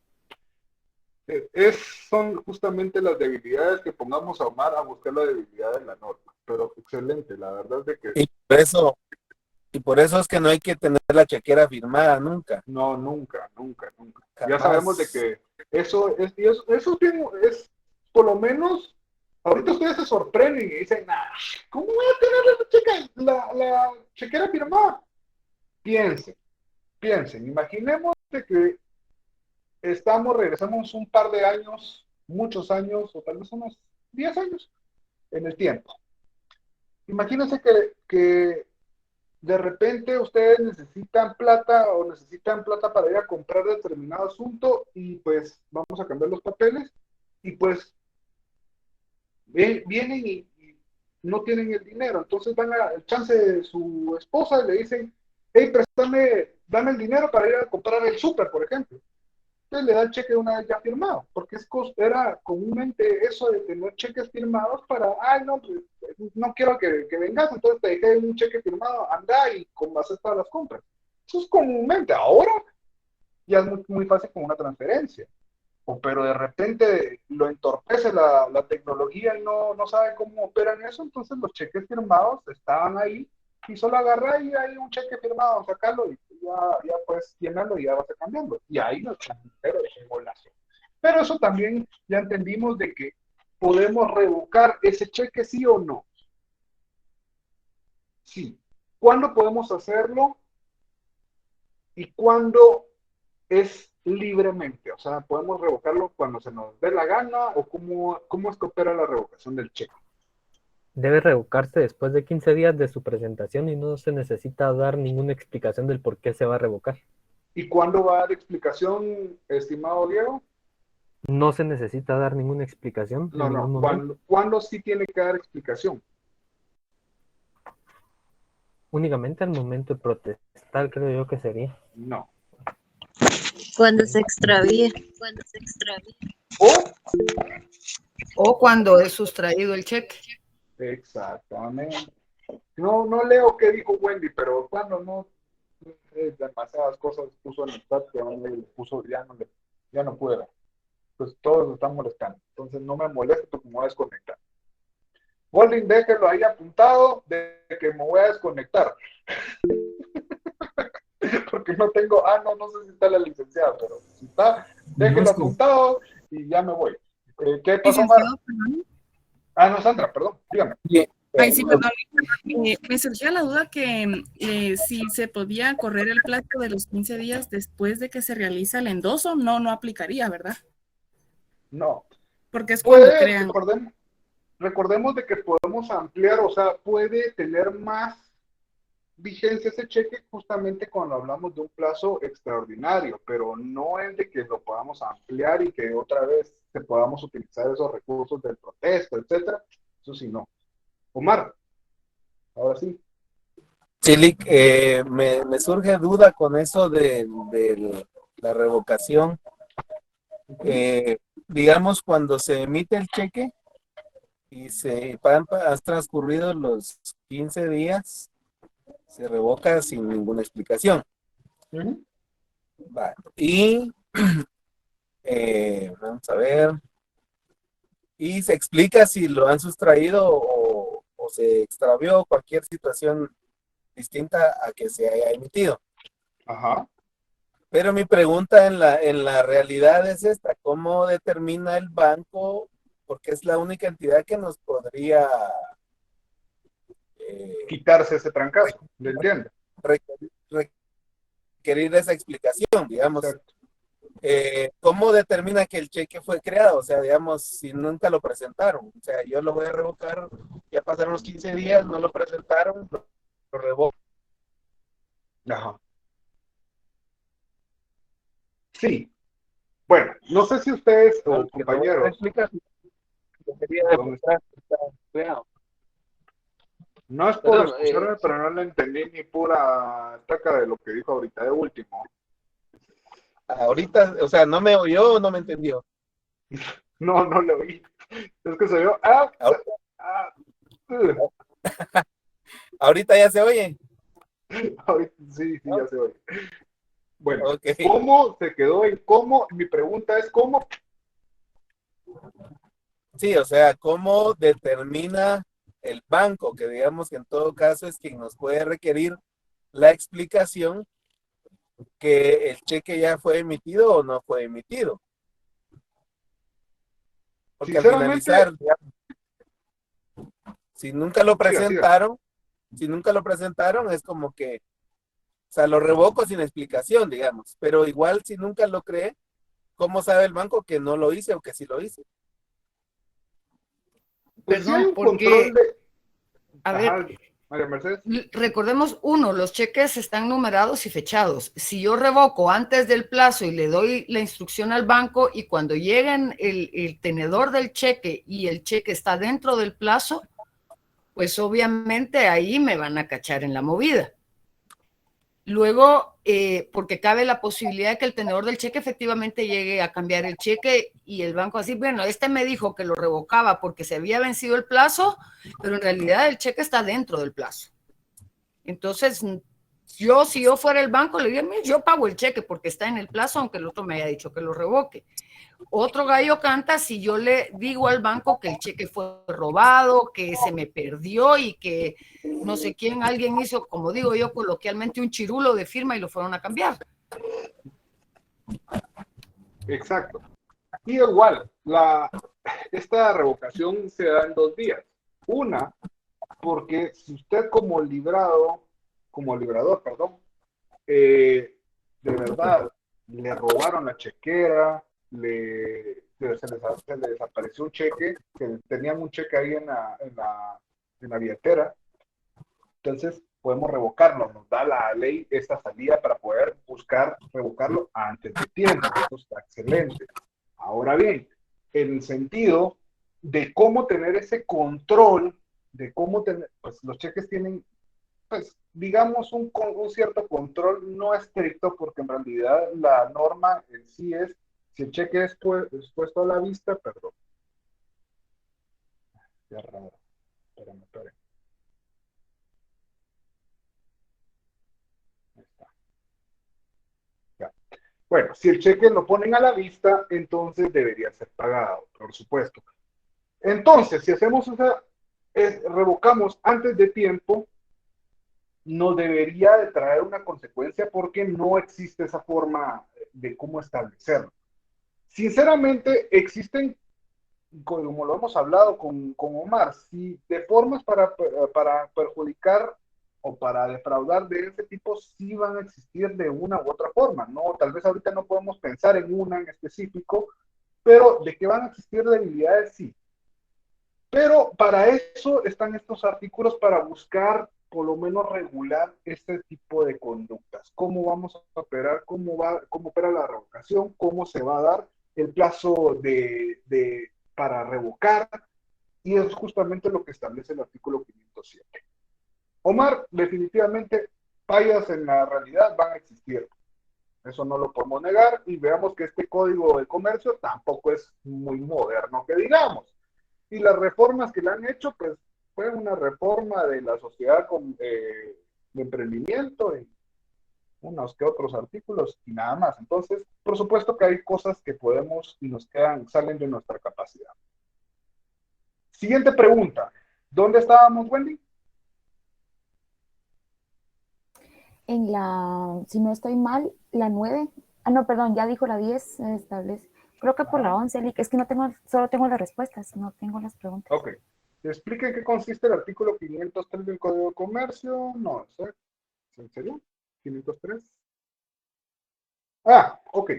Son justamente las debilidades que pongamos a Omar a buscar la debilidad de la norma. Pero excelente, la verdad es de que... Y por eso es que no hay que tener la chequera firmada nunca. No, nunca. Jamás. Ya sabemos de que eso es por lo menos, ahorita ustedes se sorprenden y dicen, ¿cómo voy a tener la chequera firmada? Piensen, imaginemos de que regresamos un par de años, muchos años, o tal vez unos 10 años en el tiempo. Imagínense que de repente ustedes necesitan plata para ir a comprar determinado asunto y pues vamos a cambiar los papeles y pues vienen y no tienen el dinero. Entonces van al chance de su esposa y le dicen, hey, dame el dinero para ir a comprar el súper, por ejemplo. Entonces le da el cheque de una vez ya firmado, porque era comúnmente eso de tener cheques firmados para, no, pues, no quiero que vengas, entonces te dejé un cheque firmado, anda y haces todas las compras. Eso es comúnmente. Ahora ya es muy, muy fácil con una transferencia. Pero de repente lo entorpece la tecnología y no sabe cómo operan eso, entonces los cheques firmados estaban ahí y solo agarra y hay un cheque firmado, sacarlo y ya puedes llenarlo y ya vas a cambiarlo. Y ahí nos pero es un golazo. Pero eso también ya entendimos de que podemos revocar ese cheque, sí o no. Sí. ¿Cuándo podemos hacerlo? ¿Y cuándo es libremente? O sea, ¿podemos revocarlo cuando se nos dé la gana o cómo es que opera la revocación del cheque? Debe revocarse después de 15 días de su presentación y no se necesita dar ninguna explicación del por qué se va a revocar. ¿Y cuándo va a dar explicación, estimado Diego? No se necesita dar ninguna explicación en ningún momento. ¿Cuándo sí tiene que dar explicación? Únicamente al momento de protestar, creo yo que sería. No. Cuando se extravíe. O cuando es sustraído el cheque. Exactamente. No leo qué dijo Wendy, pero cuando no, demasiadas cosas puso en el chat que ya no pude ver. Pues todos están molestando. Entonces no me molesta porque me voy a desconectar. Golding, déjelo ahí apuntado de que me voy a desconectar. Porque no tengo, no sé si está la licenciada, pero si está, déjelo apuntado y ya me voy. ¿Qué pasó, Mar? No, Sandra, perdón, dígame. Ay, sí, perdón. Me surgía la duda que si se podía correr el plazo de los 15 días después de que se realiza el endoso, no aplicaría, ¿verdad? No. Porque es cuando crean. Recordemos de que podemos ampliar, o sea, puede tener más vigencia ese cheque justamente cuando hablamos de un plazo extraordinario, pero no es de que lo podamos ampliar y que otra vez se podamos utilizar esos recursos del protesto, etcétera. Eso sí, no. Omar, ahora sí. Chilic, me surge duda con eso de la revocación. Digamos, cuando se emite el cheque y han transcurrido los 15 días, se revoca sin ninguna explicación. Vale. Y vamos a ver. Y se explica si lo han sustraído o se extravió, cualquier situación distinta a que se haya emitido. Ajá. Pero mi pregunta en la realidad es esta: ¿cómo determina el banco? Porque es la única entidad que nos podría quitarse ese trancazo, ¿le entiende? Requerir esa explicación, digamos. ¿Cómo determina que el cheque fue creado? O sea, digamos, si nunca lo presentaron. O sea, yo lo voy a revocar, ya pasaron los 15 días, no lo presentaron, lo revoco. Ajá. Sí. Bueno, no sé si ustedes o compañeros. No es por escucharme, pero no le entendí ni pura taca de lo que dijo ahorita de último. Ahorita, o sea, ¿no me oyó o no me entendió? No le oí. Es que se oyó. ¿Ahorita ya se oye? Sí, ya se oye. Bueno, okay. ¿Cómo se quedó en cómo? Mi pregunta es ¿cómo? Sí, o sea, ¿cómo determina el banco? Que digamos que en todo caso es quien nos puede requerir la explicación que el cheque ya fue emitido o no fue emitido. Porque al finalizar, digamos, si nunca lo presentaron, es como que, o sea, lo revoco sin explicación, digamos, pero igual si nunca lo cree, ¿cómo sabe el banco que no lo hice o que sí lo hice? Pues Perdón, sí hay un porque, control de... a ver, María Mercedes. Recordemos, los cheques están numerados y fechados. Si yo revoco antes del plazo y le doy la instrucción al banco y cuando lleguen el tenedor del cheque y el cheque está dentro del plazo, pues obviamente ahí me van a cachar en la movida. Luego, porque cabe la posibilidad de que el tenedor del cheque efectivamente llegue a cambiar el cheque y el banco así, bueno, me dijo que lo revocaba porque se había vencido el plazo, pero en realidad el cheque está dentro del plazo. Entonces, si yo fuera el banco, le diría, yo pago el cheque porque está en el plazo, aunque el otro me haya dicho que lo revoque. Otro gallo canta si yo le digo al banco que el cheque fue robado, que se me perdió y que no sé quién, alguien hizo, como digo yo coloquialmente, un chirulo de firma y lo fueron a cambiar. Exacto. Y igual, esta revocación se da en 2 días. Una, porque si usted como librador, de verdad le robaron la chequera, se les desapareció un cheque, que tenían un cheque ahí en la billetera, entonces podemos revocarlo, nos da la ley esta salida para poder buscar revocarlo antes de tiempo. Eso está excelente. Ahora bien, en el sentido de cómo tener ese control, de cómo tener, pues los cheques tienen, pues digamos, un cierto control no estricto, porque en realidad la norma en sí es, si el cheque es puesto a la vista, perdón. Qué raro. Espérame. Ahí está. Ya. Bueno, si el cheque lo ponen a la vista, entonces debería ser pagado, por supuesto. Entonces, si hacemos revocamos antes de tiempo, no debería de traer una consecuencia porque no existe esa forma de cómo establecerlo. Sinceramente, existen, como lo hemos hablado con Omar, si de formas para perjudicar o para defraudar de ese tipo, sí van a existir de una u otra forma, ¿no? Tal vez ahorita no podemos pensar en una en específico, pero de que van a existir debilidades, sí. Pero para eso están estos artículos, para buscar por lo menos regular este tipo de conductas. ¿Cómo vamos a operar? ¿Cómo opera la revocación? ¿Cómo se va a dar el plazo para revocar? Y es justamente lo que establece el artículo 507. Omar, definitivamente fallas en la realidad van a existir. Eso no lo podemos negar, y veamos que este código de comercio tampoco es muy moderno, que digamos. Y las reformas que le han hecho, pues fue una reforma de la sociedad de emprendimiento y unos que otros artículos y nada más. Entonces, por supuesto que hay cosas que podemos y salen de nuestra capacidad. Siguiente pregunta. ¿Dónde estábamos, Wendy? En si no estoy mal, la 9. Ah, no, perdón, ya dijo la 10, se establece. Creo que por la 11, Lick. Es que solo tengo las respuestas, no tengo las preguntas. Ok. ¿Te explica en qué consiste el artículo 503 del Código de Comercio? No sé. ¿En serio? ¿503? Ah, ok.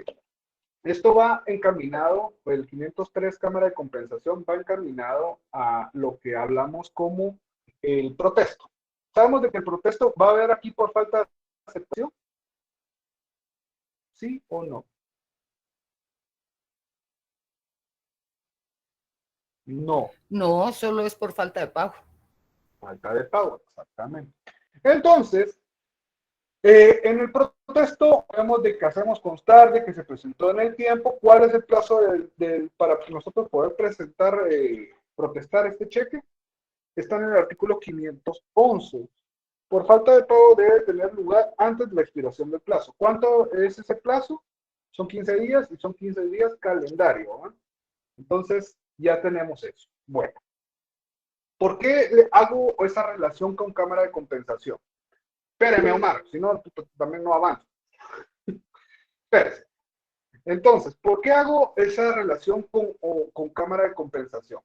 Esto va encaminado, el 503 Cámara de Compensación va encaminado a lo que hablamos como el protesto. Sabemos de que el protesto va a haber aquí por falta de aceptación. ¿Sí o no? No. No, solo es por falta de pago. Falta de pago, exactamente. Entonces, en el protesto vemos de que hacemos constar de que se presentó en el tiempo. ¿Cuál es el plazo para nosotros poder protestar este cheque? Está en el artículo 511. Por falta de pago debe tener lugar antes de la expiración del plazo. ¿Cuánto es ese plazo? Son 15 días y son 15 días calendario, ¿eh? Entonces, ya tenemos eso. Bueno, ¿por qué hago esa relación con cámara de compensación? Espéreme, Omar, si no, también no avanzo. Espérese. Entonces, ¿por qué hago esa relación con cámara de compensación?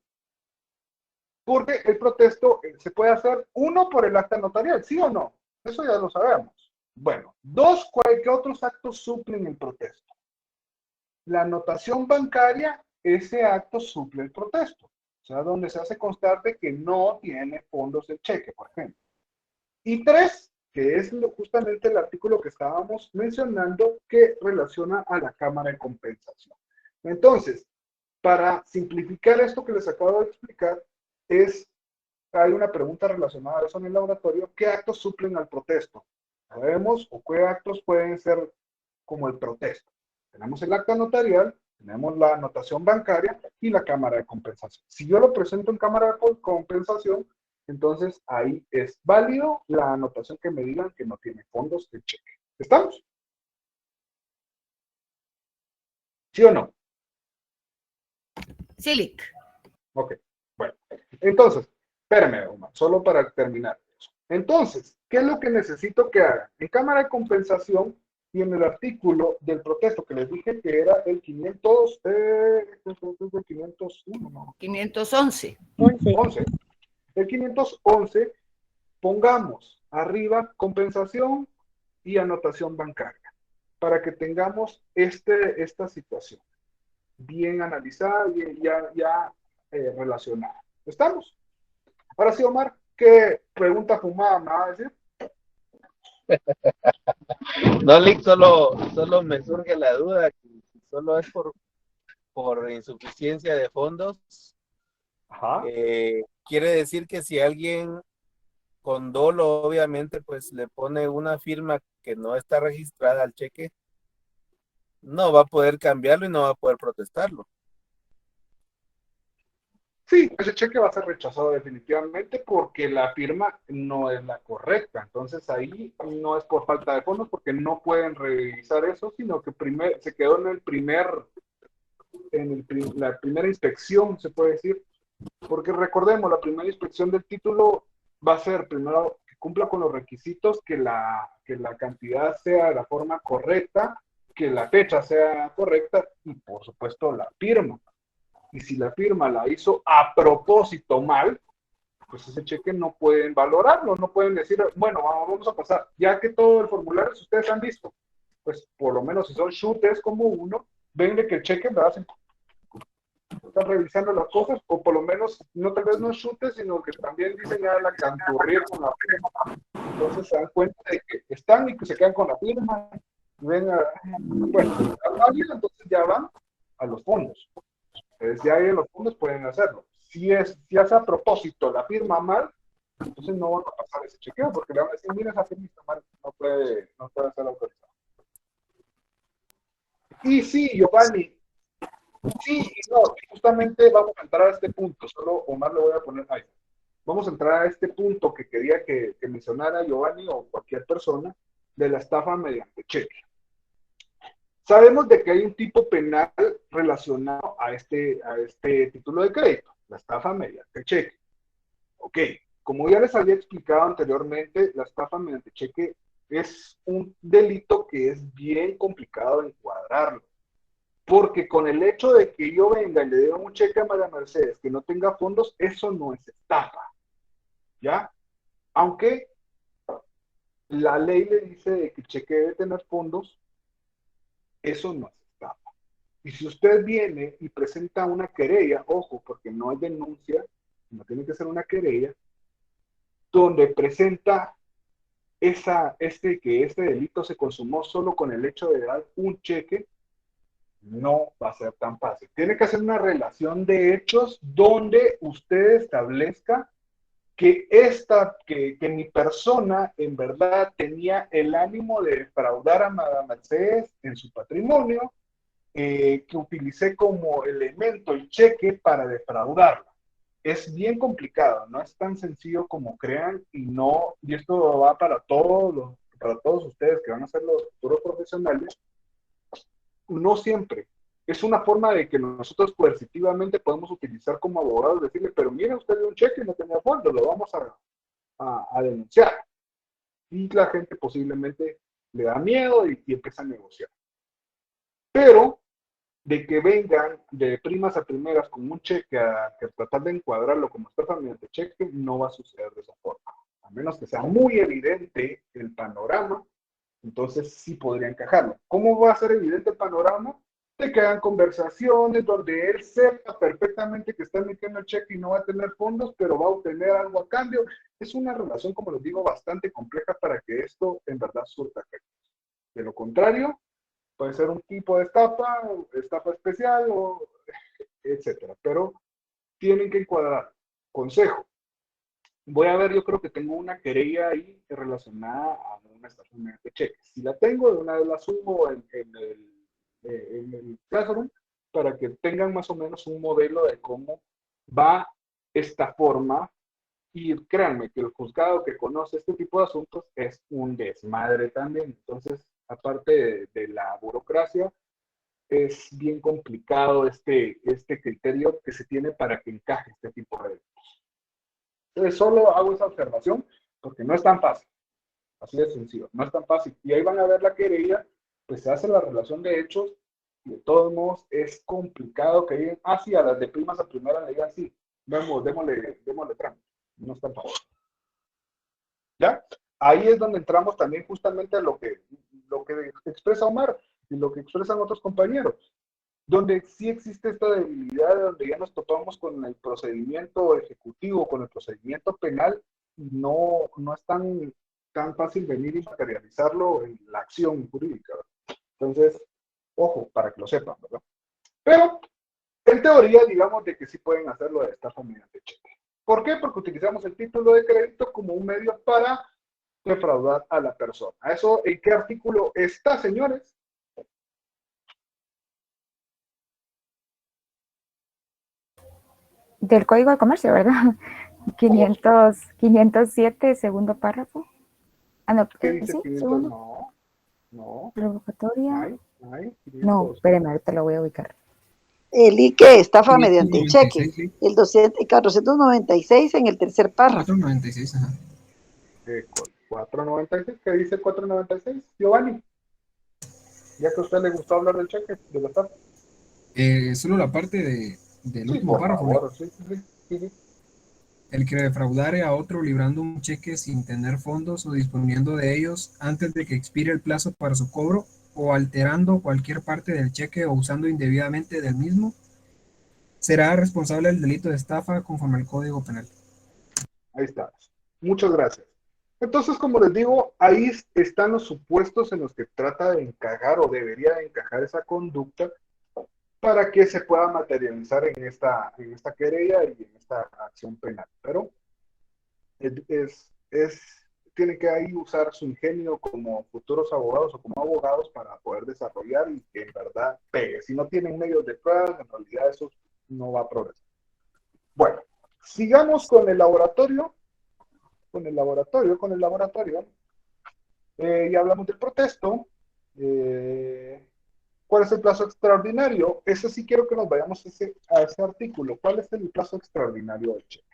Porque el protesto se puede hacer, uno, por el acta notarial, ¿sí o no? Eso ya lo sabemos. Bueno, dos, ¿qué otros actos suplen el protesto? La anotación bancaria, ese acto suple el protesto. O sea, donde se hace constar de que no tiene fondos el cheque, por ejemplo. Y tres, que es justamente el artículo que estábamos mencionando, que relaciona a la Cámara de Compensación. Entonces, para simplificar esto que les acabo de explicar, hay una pregunta relacionada a eso en el laboratorio: ¿qué actos suplen al protesto? Sabemos, o qué actos pueden ser como el protesto. Tenemos el acta notarial, tenemos la anotación bancaria y la cámara de compensación. Si yo lo presento en cámara de compensación, entonces ahí es válido la anotación que me digan que no tiene fondos de cheque. ¿Estamos? ¿Sí o no? Sí, Lick. Ok, bueno. Entonces, espérame, Omar, solo para terminar eso. Entonces, ¿qué es lo que necesito que haga? En cámara de compensación y en el artículo del protesto que les dije que era el 501, no. 511. 11. El 511, pongamos arriba compensación y anotación bancaria. para que tengamos esta situación bien analizada, bien ya relacionada. ¿Estamos? Ahora sí, Omar, ¿qué pregunta fumada me va a decir? No, Lick, solo me surge la duda, que si solo es por insuficiencia de fondos. Ajá. Quiere decir que si alguien con dolo, obviamente, pues le pone una firma que no está registrada al cheque, no va a poder cambiarlo y no va a poder protestarlo. Sí, ese cheque va a ser rechazado definitivamente porque la firma no es la correcta. Entonces ahí no es por falta de fondos porque no pueden revisar eso, sino que se quedó en la primera inspección, se puede decir. Porque recordemos, la primera inspección del título va a ser primero que cumpla con los requisitos, que la cantidad sea de la forma correcta, que la fecha sea correcta y por supuesto la firma. Y si la firma la hizo a propósito mal, pues ese cheque no pueden valorarlo, no pueden decir, bueno, vamos a pasar. Ya que todo el formulario ustedes han visto, pues por lo menos si son shooters como uno, ven de que el cheque lo hacen. Están revisando las cosas, o por lo menos, no tal vez no shooters, sino que también dicen ya la canturría con la firma. Entonces se dan cuenta de que están y que se quedan con la firma. Ven bueno, entonces ya van a los fondos. Entonces ya ahí en los fondos pueden hacerlo. Si hace a propósito la firma mal, entonces no van a pasar ese chequeo, porque le van a decir, mira, esa firma está mal, no puede ser autorizado. Y sí, Giovanni, sí y no, justamente vamos a entrar a este punto, solo Omar le voy a poner ahí. Vamos a entrar a este punto que quería que mencionara Giovanni o cualquier persona de la estafa mediante cheque. Sabemos de que hay un tipo penal relacionado a este título de crédito, la estafa mediante cheque. Ok, como ya les había explicado anteriormente, la estafa mediante cheque es un delito que es bien complicado de encuadrarlo. Porque con el hecho de que yo venga y le dé un cheque a María Mercedes que no tenga fondos, eso no es estafa. ¿Ya? Aunque la ley le dice de que el cheque debe tener fondos, eso no es estafa. Y si usted viene y presenta una querella, ojo, porque no es denuncia, no tiene que ser una querella, donde presenta que este delito se consumó solo con el hecho de dar un cheque, no va a ser tan fácil. Tiene que hacer una relación de hechos donde usted establezca que mi persona en verdad tenía el ánimo de defraudar a Madame Mercedes en su patrimonio, que utilicé como elemento el cheque para defraudarla. Es bien complicado, no es tan sencillo como crean y esto va para todos ustedes que van a ser los futuros profesionales. No siempre. Es una forma de que nosotros coercitivamente podemos utilizar como abogados, decirle, pero mire, usted dio un cheque y no tenía fondo, lo vamos a denunciar. Y la gente posiblemente le da miedo y empieza a negociar. Pero de que vengan de primas a primeras con un cheque que tratar de encuadrarlo como estafa mediante cheque, no va a suceder de esa forma. A menos que sea muy evidente el panorama, entonces sí podría encajarlo. ¿Cómo va a ser evidente el panorama? De que hagan conversaciones donde él sepa perfectamente que está emitiendo el cheque y no va a tener fondos, pero va a obtener algo a cambio. Es una relación, como les digo, bastante compleja para que esto en verdad surta efectos. De lo contrario, puede ser un tipo de estafa especial, etcétera. Pero tienen que encuadrar. Consejo. Voy a ver, yo creo que tengo una querella ahí relacionada a una estafa mediante cheque. Si la tengo, de una vez la subo en el Classroom para que tengan más o menos un modelo de cómo va esta forma. Y créanme que el juzgado que conoce este tipo de asuntos es un desmadre también. Entonces, aparte de la burocracia, es bien complicado este criterio que se tiene para que encaje este tipo de delitos. Entonces, solo hago esa observación porque no es tan fácil. Así de sencillo, no es tan fácil. Y ahí van a ver la querella, pues se hace la relación de hechos y de todos modos es complicado que digan, sí, a las de primas a primera le digan, sí, démosle trámite. No es tan fácil. ¿Ya? Ahí es donde entramos también justamente a lo que que expresa Omar y lo que expresan otros compañeros, donde sí existe esta debilidad, donde ya nos topamos con el procedimiento ejecutivo, con el procedimiento penal, y no es tan fácil venir y materializarlo en la acción jurídica, ¿verdad? Entonces, ojo, para que lo sepan, ¿verdad? Pero, en teoría, digamos de que sí pueden hacerlo de estafa mediante cheque. ¿Por qué? Porque utilizamos el título de crédito como un medio para defraudar a la persona. ¿Eso en qué artículo está, señores? Del Código de Comercio, ¿verdad? 507, segundo párrafo. Ah, no, ¿Qué dice ¿sí? 500? Segundo. No. Revocatoria. Ay, No, espérame, ahorita lo voy a ubicar. El IQE, estafa mediante cheque. Sí. El 496 en el tercer párrafo. 496, ajá. 496, ¿qué dice 496? Giovanni, ya que a usted le gustó hablar del cheque, de la estafa. Solo la parte del último párrafo. Favor, sí. El que defraudare a otro librando un cheque sin tener fondos o disponiendo de ellos antes de que expire el plazo para su cobro o alterando cualquier parte del cheque o usando indebidamente del mismo, será responsable del delito de estafa conforme al Código Penal. Ahí está. Muchas gracias. Entonces, como les digo, ahí están los supuestos en los que trata de encajar o debería de encajar esa conducta para que se pueda materializar en esta querella y en esta acción penal. Pero tiene que ahí usar su ingenio como futuros abogados o como abogados para poder desarrollar y que en verdad pegue. Si no tienen medios de prueba, en realidad eso no va a progresar. Bueno, sigamos con el laboratorio. Ya hablamos del protesto. ¿Cuál es el plazo extraordinario? Ese sí quiero que nos vayamos a ese artículo. ¿Cuál es el plazo extraordinario del cheque?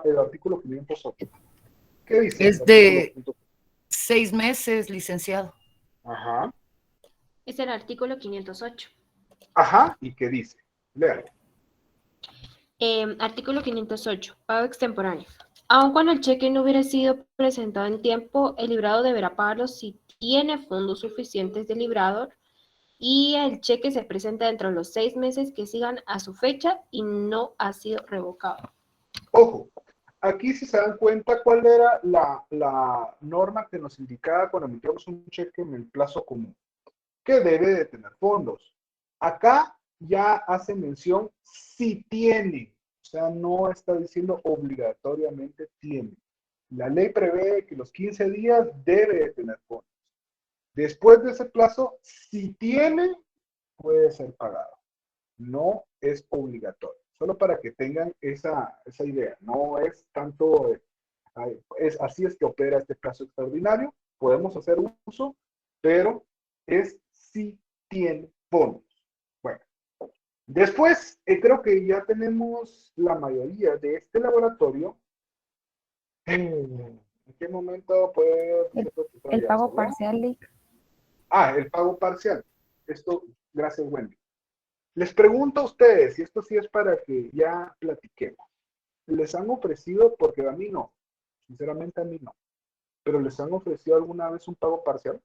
El artículo 508. ¿Qué dice? Es de 6 meses, licenciado. Ajá. Es el artículo 508. Ajá, ¿y qué dice? Léalo. Artículo 508. Pago extemporáneo. Aun cuando el cheque no hubiera sido presentado en tiempo, el librador deberá pagarlo si tiene fondos suficientes del librador y el cheque se presenta dentro de los 6 meses que sigan a su fecha y no ha sido revocado. Ojo, aquí si se dan cuenta cuál era la norma que nos indicaba cuando emitimos un cheque en el plazo común, que debe de tener fondos. Acá ya hace mención si tiene, o sea, no está diciendo obligatoriamente tiene. La ley prevé que los 15 días debe de tener fondos. Después de ese plazo, si tiene, puede ser pagado. No es obligatorio. Solo para que tengan esa idea. No es tanto, así es que opera este plazo extraordinario. Podemos hacer uso, pero es si tiene fondos. Bueno, después creo que ya tenemos la mayoría de este laboratorio. ¿En qué momento puede... El pago parcial, Lick. El pago parcial. Esto, gracias, Wendy. Les pregunto a ustedes, y esto sí es para que ya platiquemos. ¿Les han ofrecido, porque a mí no, sinceramente a mí no, pero les han ofrecido alguna vez un pago parcial?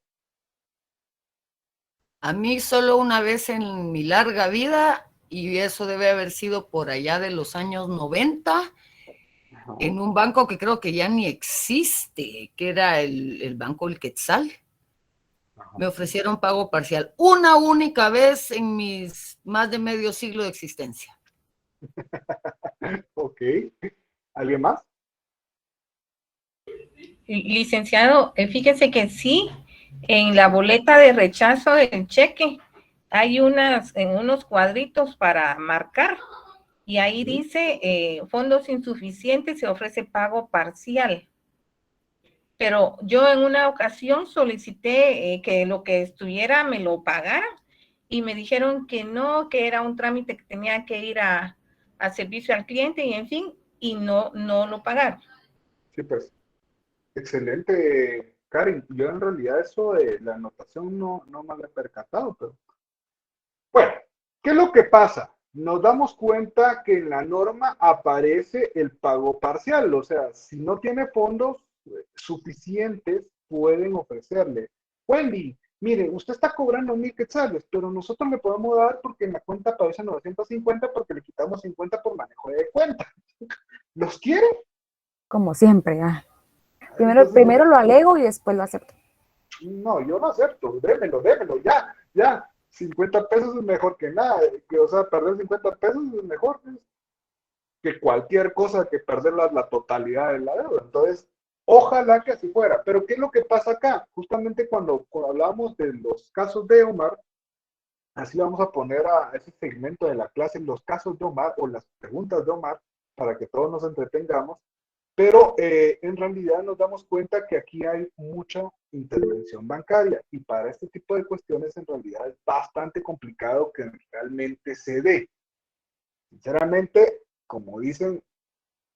A mí solo una vez en mi larga vida, y eso debe haber sido por allá de los años 90, en un banco que creo que ya ni existe, que era el Banco El Quetzal. Me ofrecieron pago parcial una única vez en mis más de medio siglo de existencia. Ok. ¿Alguien más? Licenciado, fíjese que sí, en la boleta de rechazo del cheque hay en unos cuadritos para marcar y ahí dice fondos insuficientes, se ofrece pago parcial. Pero yo en una ocasión solicité que lo que estuviera me lo pagaran y me dijeron que no, que era un trámite que tenía que ir a servicio al cliente y en fin, y no lo pagaron. Sí, pues, excelente, Karen. Yo en realidad eso de la anotación no me había percatado, pero... Bueno, ¿qué es lo que pasa? Nos damos cuenta que en la norma aparece el pago parcial, o sea, si no tiene fondos suficientes pueden ofrecerle, Wendy, mire, usted está cobrando 1,000 quetzales, pero nosotros le podemos dar porque en la cuenta aparece 950 porque le quitamos 50 por manejo de cuenta. ¿Los quiere? Como siempre, primero lo alego y después lo acepto. No, yo no acepto, démelo, ya. 50 pesos es mejor que nada, o sea, perder 50 pesos es mejor que cualquier cosa que perder la totalidad de la deuda. Entonces, ojalá que así fuera. Pero ¿qué es lo que pasa acá? Justamente cuando hablamos de los casos de Omar, así le vamos a poner a ese segmento de la clase los casos de Omar o las preguntas de Omar para que todos nos entretengamos. Pero en realidad nos damos cuenta que aquí hay mucha intervención bancaria y para este tipo de cuestiones en realidad es bastante complicado que realmente se dé. Sinceramente, como dicen,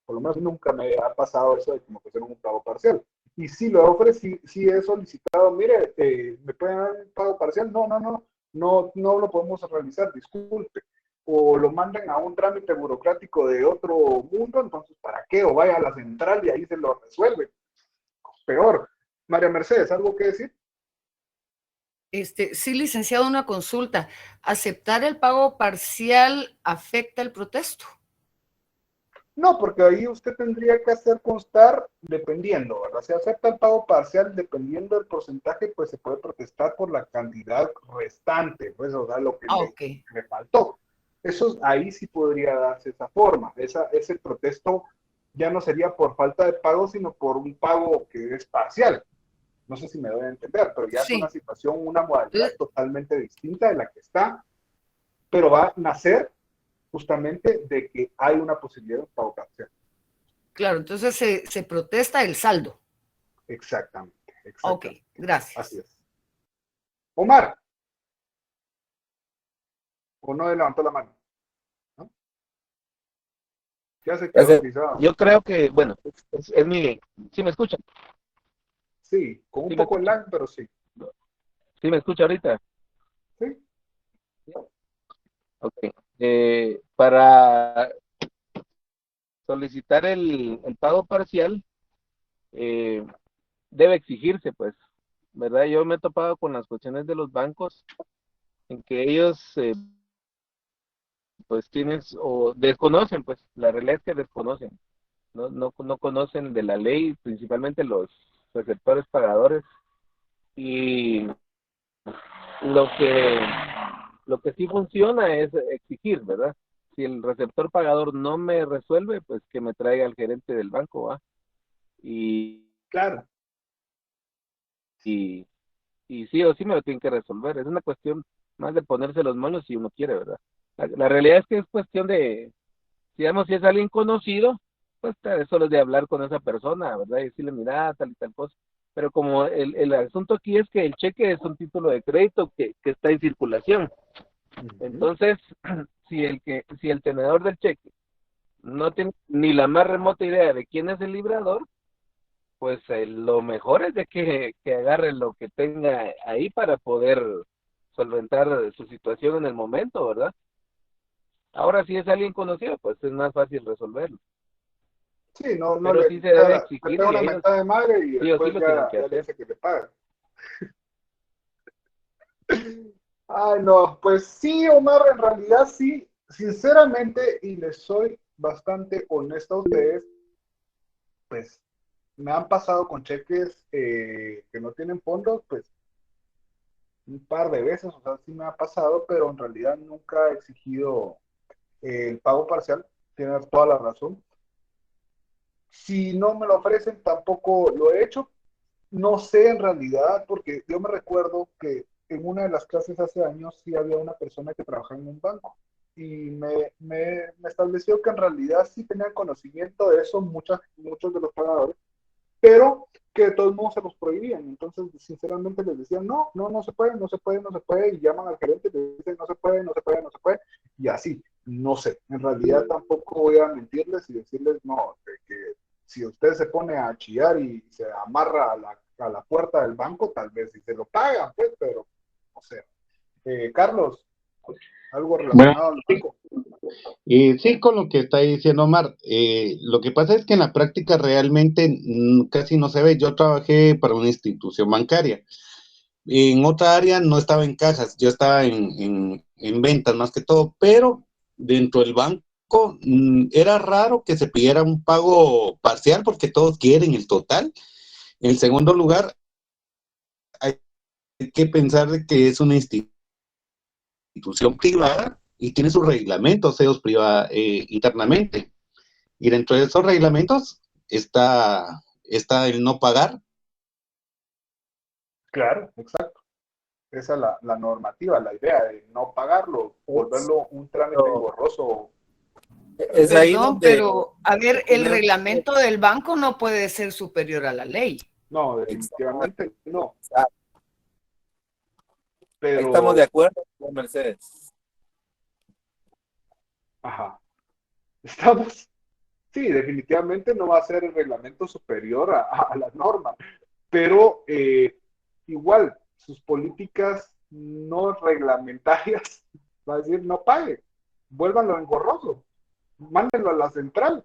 por lo menos nunca me ha pasado eso de como que hacer un pago parcial. Y si lo ofrecí, si he solicitado, mire, ¿me pueden dar un pago parcial? No lo podemos realizar, disculpe. O lo mandan a un trámite burocrático de otro mundo, entonces ¿para qué? O vaya a la central y ahí se lo resuelve. Peor. María Mercedes, ¿algo que decir? Sí, licenciado, una consulta. ¿Aceptar el pago parcial afecta el protesto? No, porque ahí usted tendría que hacer constar dependiendo, ¿verdad? Si acepta el pago parcial, dependiendo del porcentaje, pues se puede protestar por la cantidad restante, pues, o sea, lo que le faltó. Eso ahí sí podría darse esa forma. Ese protesto ya no sería por falta de pago, sino por un pago que es parcial. No sé si me doy a entender, pero ya es una situación, una modalidad totalmente distinta de la que está, pero va a nacer justamente de que hay una posibilidad de pago parcial. Claro, entonces se protesta el saldo. Exactamente. Ok, gracias. Así es. Omar. ¿O no levantó la mano? ¿No? Ya se quedó frisado. Yo creo que, bueno, es mi... ¿Sí me escuchan? Sí, con un poco de lag, pero sí. ¿Sí me escucha ahorita? Sí. Ok. Para solicitar el pago parcial, debe exigirse, pues, ¿verdad? Yo me he topado con las cuestiones de los bancos en que ellos, pues, o desconocen, pues, la realidad es que desconocen, no conocen de la ley, principalmente los receptores pagadores, y lo que sí funciona es exigir, ¿verdad? Si el receptor pagador no me resuelve, pues que me traiga al gerente del banco, ¿va? Y claro. Y sí o sí me lo tienen que resolver. Es una cuestión más de ponerse los moños si uno quiere, ¿verdad? La realidad es que es cuestión de, digamos, si es alguien conocido, pues solo es de hablar con esa persona, ¿verdad? Y decirle, mira, tal y tal cosa. Pero como el asunto aquí es que el cheque es un título de crédito que está en circulación. Entonces, si el tenedor del cheque no tiene ni la más remota idea de quién es el librador, pues lo mejor es de que agarre lo que tenga ahí para poder solventar su situación en el momento, ¿verdad? Ahora, si es alguien conocido, pues es más fácil resolverlo. Sí, no pero le, sí se debe exigir. le pega una mentada de madre y después sí ya le dice que le pague. Ay, no, pues sí, Omar, en realidad sí, sinceramente, y les soy bastante honesto a ustedes, pues me han pasado con cheques que no tienen fondos, pues un par de veces, o sea, sí me ha pasado, pero en realidad nunca he exigido el pago parcial, tienes toda la razón. Si no me lo ofrecen, tampoco lo he hecho. No sé en realidad, porque yo me recuerdo que en una de las clases hace años sí había una persona que trabajaba en un banco y me estableció que en realidad sí tenían conocimiento de eso muchos de los pagadores, pero que de todos modos se los prohibían. Entonces, sinceramente les decían, no se puede, y llaman al gerente y le dicen, no se puede, y así, no sé. En realidad tampoco voy a mentirles y decirles, no, que si usted se pone a chillar y se amarra a la puerta del banco, tal vez si se lo pagan, pues, pero no sé. Carlos, algo relacionado al banco. Sí, con lo que está diciendo Omar, lo que pasa es que en la práctica realmente casi no se ve. Yo trabajé para una institución bancaria. En otra área no estaba en cajas, yo estaba en ventas más que todo, pero dentro del banco era raro que se pidiera un pago parcial porque todos quieren el total. En segundo lugar, hay que pensar de que es una institución privada y tiene sus reglamentos, ellos internamente. Y dentro de esos reglamentos está el no pagar. Claro, exacto. Esa es la normativa, la idea de no pagarlo, volverlo un trámite engorroso. Perdón, pero a ver, el reglamento del banco no puede ser superior a la ley. No, definitivamente no. Pero... Ahí estamos de acuerdo con Mercedes. Ajá. Estamos. Sí, definitivamente no va a ser el reglamento superior a la norma, pero igual sus políticas no reglamentarias, va a decir no pague, vuélvanlo engorroso, mándenlo a la central,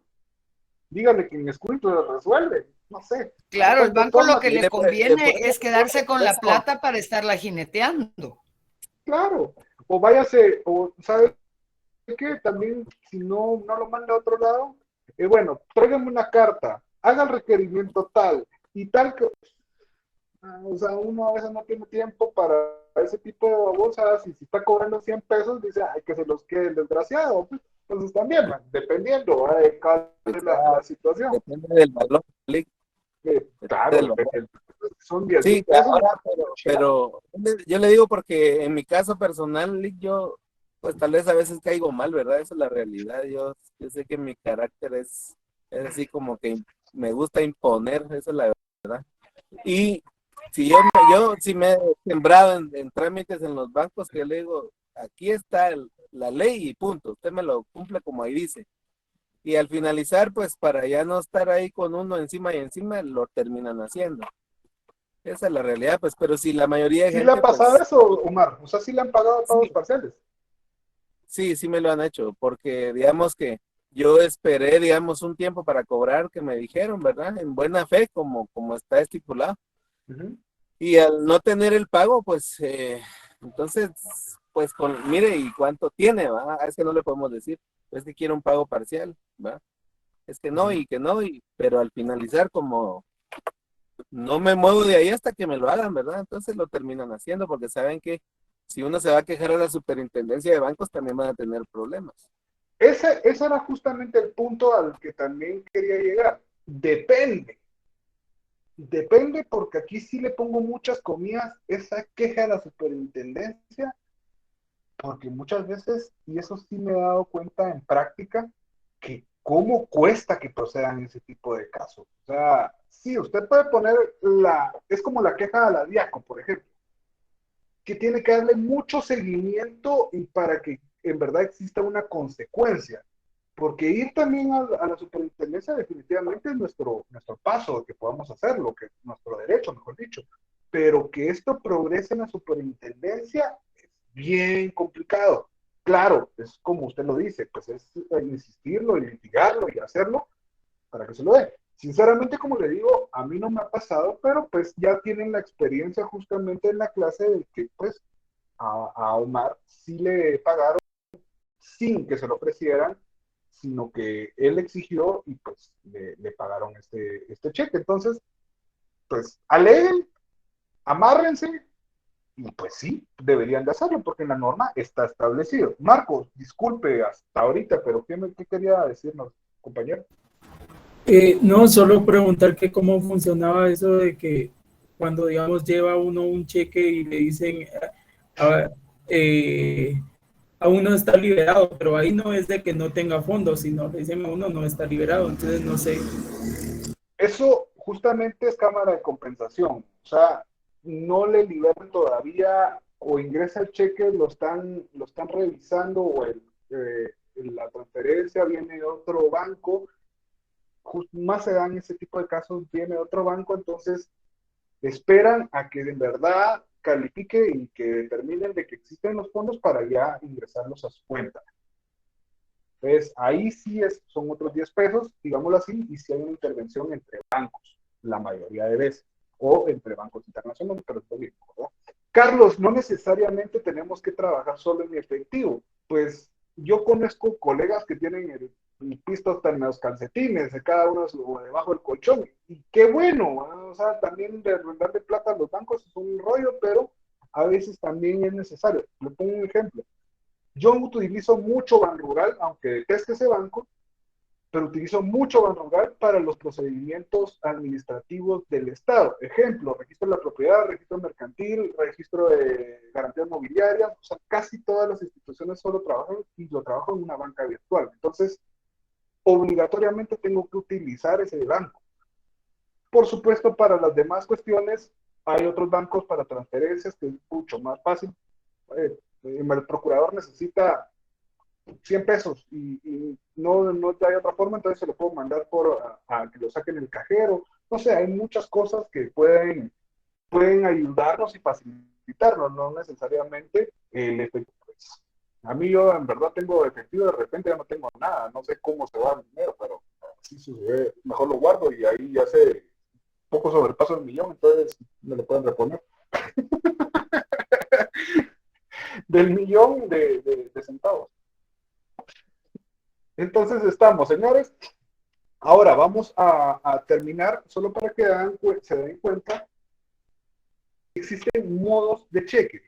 díganle que en Escuintla lo resuelve, no sé. Claro, el banco lo que le conviene es quedarse con la plata para estarla jineteando. Claro, o váyase, o ¿sabe qué? También, si no lo manda a otro lado, bueno, tráigame una carta, haga el requerimiento tal y tal que... O sea, uno a veces no tiene tiempo para ese tipo de babosas y si está cobrando 100 pesos, dice, ay, que se los quede el desgraciado. Entonces también, dependiendo de la situación. Depende del valor. Claro, son 10 sí, pesos. Ahora, pero yo le digo porque en mi caso personal, yo pues tal vez a veces caigo mal, ¿verdad? Esa es la realidad. Yo sé que mi carácter es así como que me gusta imponer, esa es la verdad. Y si si me he sembrado en trámites en los bancos, que le digo, aquí está la ley y punto, usted me lo cumple como ahí dice. Y al finalizar, pues para ya no estar ahí con uno encima y encima, lo terminan haciendo. Esa es la realidad, pues, pero si la mayoría de gente... ¿Sí le le ha pasado pues, eso, Omar? O sea, ¿sí le han pagado pagos parciales? Sí, sí me lo han hecho, porque digamos que yo esperé, digamos, un tiempo para cobrar, que me dijeron, ¿verdad? En buena fe, como está estipulado. Y al no tener el pago, pues, entonces, pues, mire, ¿y cuánto tiene, va? Es que no le podemos decir, es que quiero un pago parcial, va. Es que no, pero al finalizar, como no me muevo de ahí hasta que me lo hagan, ¿verdad? Entonces lo terminan haciendo, porque saben que si uno se va a quejar a la superintendencia de bancos, también van a tener problemas. Ese era justamente el punto al que también quería llegar. Depende porque aquí sí le pongo muchas comillas esa queja a la superintendencia, porque muchas veces, y eso sí me he dado cuenta en práctica, que cómo cuesta que procedan ese tipo de casos. O sea, sí, usted puede poner es como la queja a la Diaco, por ejemplo, que tiene que darle mucho seguimiento y para que en verdad exista una consecuencia. Porque ir también a la superintendencia definitivamente es nuestro paso, que podamos hacerlo, que es nuestro derecho, mejor dicho. Pero que esto progrese en la superintendencia es bien complicado. Claro, es como usted lo dice, pues es insistirlo y litigarlo y hacerlo para que se lo dé. Sinceramente, como le digo, a mí no me ha pasado, pero pues ya tienen la experiencia justamente en la clase de que pues a Omar sí le pagaron sin que se lo ofrecieran, sino que él exigió y pues le pagaron este cheque. Entonces, pues aleguen, amárrense y pues sí, deberían de hacerlo porque en la norma está establecido. Marcos, disculpe hasta ahorita, pero ¿qué quería decirnos, compañero? No, solo preguntar que cómo funcionaba eso de que cuando, digamos, lleva uno un cheque y le dicen a uno está liberado, pero ahí no es de que no tenga fondos, sino le dicen a uno no está liberado, entonces no sé. Eso justamente es cámara de compensación, o sea, no le liberan todavía o ingresa el cheque, lo están revisando o la transferencia viene de otro banco, más se dan ese tipo de casos, viene de otro banco, entonces esperan a que de verdad califique y que determinen de que existen los fondos para ya ingresarlos a su cuenta. Entonces, ahí sí son otros 10 pesos, digámoslo así, y si hay una intervención entre bancos, la mayoría de veces, o entre bancos internacionales, pero está bien, ¿verdad? Carlos, no necesariamente tenemos que trabajar solo en efectivo. Pues yo conozco colegas que tienen el pisto hasta en los calcetines, de cada uno debajo del colchón, y qué bueno, ¿no? O sea, también darle plata a los bancos es un rollo, pero a veces también es necesario. Le pongo un ejemplo. Yo utilizo mucho Banrural, aunque deteste ese banco, pero utilizo mucho Banrural para los procedimientos administrativos del Estado. Ejemplo, registro de la propiedad, registro mercantil, registro de garantías mobiliarias, o sea, casi todas las instituciones solo trabajan y lo trabajo en una banca virtual. Entonces, obligatoriamente tengo que utilizar ese banco. Por supuesto, para las demás cuestiones, hay otros bancos para transferencias que es mucho más fácil. El procurador necesita 100 pesos y no hay otra forma, entonces se lo puedo mandar a que lo saquen el cajero. No sé, hay muchas cosas que pueden ayudarnos y facilitarnos, no necesariamente el efectivo. A mí yo en verdad tengo efectivo, de repente ya no tengo nada, no sé cómo se va el dinero, pero si sucede, mejor lo guardo y ahí ya sé poco sobrepaso el millón, entonces me lo pueden reponer. Del millón de centavos. Entonces estamos, señores. Ahora vamos a terminar, solo para que se den cuenta, existen modos de cheque.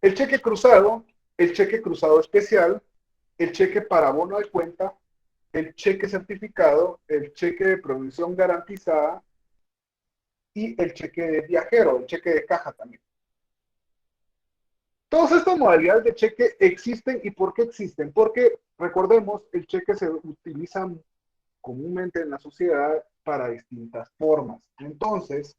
El cheque cruzado especial, el cheque para abono de cuenta, el cheque certificado, el cheque de provisión garantizada y el cheque de viajero, el cheque de caja también. Todas estas modalidades de cheque existen. ¿Y por qué existen? Porque, recordemos, el cheque se utiliza comúnmente en la sociedad para distintas formas. Entonces,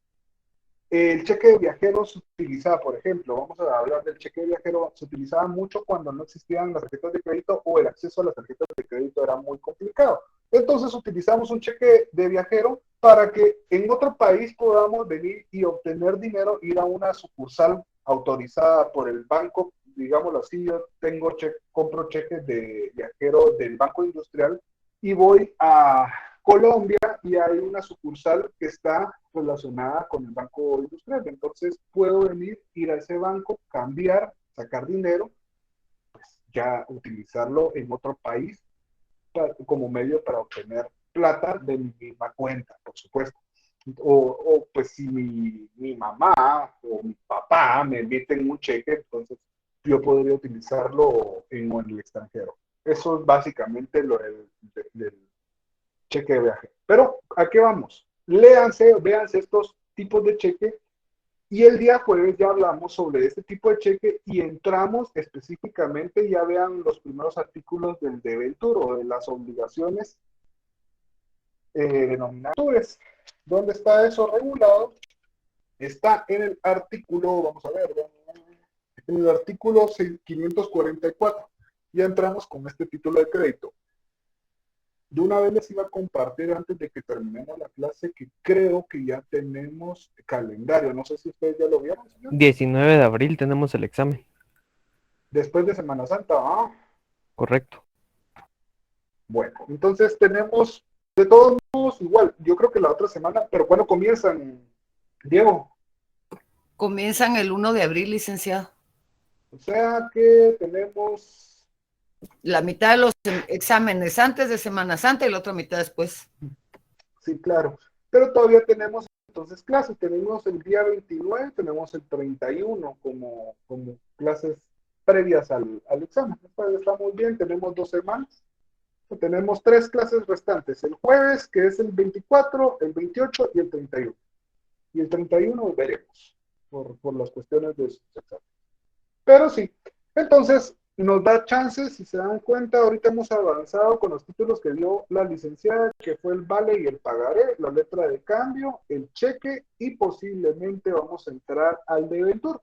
el cheque de viajero se utilizaba, por ejemplo, vamos a hablar del cheque de viajero, se utilizaba mucho cuando no existían las tarjetas de crédito o el acceso a las tarjetas de crédito era muy complicado. Entonces utilizamos un cheque de viajero para que en otro país podamos venir y obtener dinero, ir a una sucursal autorizada por el banco, digámoslo así. Yo compro cheques de viajero del Banco Industrial y voy a Colombia y hay una sucursal que está relacionada con el Banco Industrial. Entonces puedo venir, ir a ese banco, cambiar, sacar dinero, pues ya utilizarlo en otro país como medio para obtener plata de mi misma cuenta, por supuesto. O pues si mi mamá o mi papá me emiten un cheque, entonces yo podría utilizarlo en el extranjero. Eso es básicamente lo del cheque de viaje. Pero, ¿a qué vamos? Véanse estos tipos de cheque y el día jueves ya hablamos sobre este tipo de cheque y entramos específicamente, ya vean los primeros artículos del debentur o de las obligaciones denominadas. ¿Dónde está eso regulado? Está en el artículo, vamos a ver, en el artículo 544. Ya entramos con este título de crédito. De una vez les iba a compartir antes de que terminemos la clase que creo que ya tenemos calendario. No sé si ustedes ya lo vieron, señor. 19 de abril tenemos el examen. Después de Semana Santa, ¿ah? Correcto. Bueno, entonces tenemos, de todos modos, igual, yo creo que la otra semana, pero ¿cuándo comienzan, Diego? Comienzan el 1 de abril, licenciado. O sea que tenemos la mitad de los exámenes antes de Semana Santa y la otra mitad después. Sí, claro. Pero todavía tenemos entonces clases. Tenemos el día 29, tenemos el 31 como clases previas al examen. Está muy bien, tenemos 2 semanas. Tenemos 3 clases restantes. El jueves, que es el 24, el 28 y el 31. Y el 31 veremos por las cuestiones de sus exámenes. Pero sí, entonces nos da chances, si se dan cuenta, ahorita hemos avanzado con los títulos que dio la licenciada, que fue el vale y el pagaré, la letra de cambio, el cheque, y posiblemente vamos a entrar al debentur.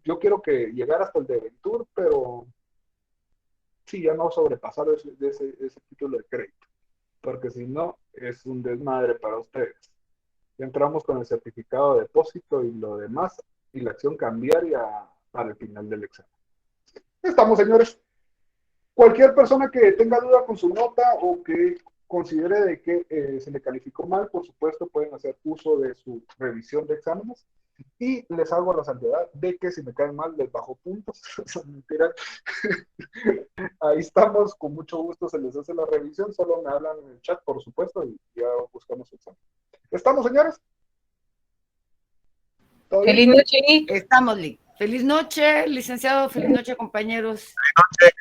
Yo quiero que llegar hasta el debentur, pero sí, ya no sobrepasar ese título de crédito, porque si no, es un desmadre para ustedes. Ya entramos con el certificado de depósito y lo demás, y la acción cambiaria para el final del examen. Estamos, señores. Cualquier persona que tenga duda con su nota o que considere de que se le calificó mal, por supuesto, pueden hacer uso de su revisión de exámenes. Y les hago la salvedad de que si me caen mal, les bajo puntos. Mentira. Ahí estamos, con mucho gusto se les hace la revisión. Solo me hablan en el chat, por supuesto, y ya buscamos el examen. ¿Estamos, señores? Feliz noche. Estamos, Lee. Feliz noche, licenciado. Feliz noche, compañeros. Feliz noche.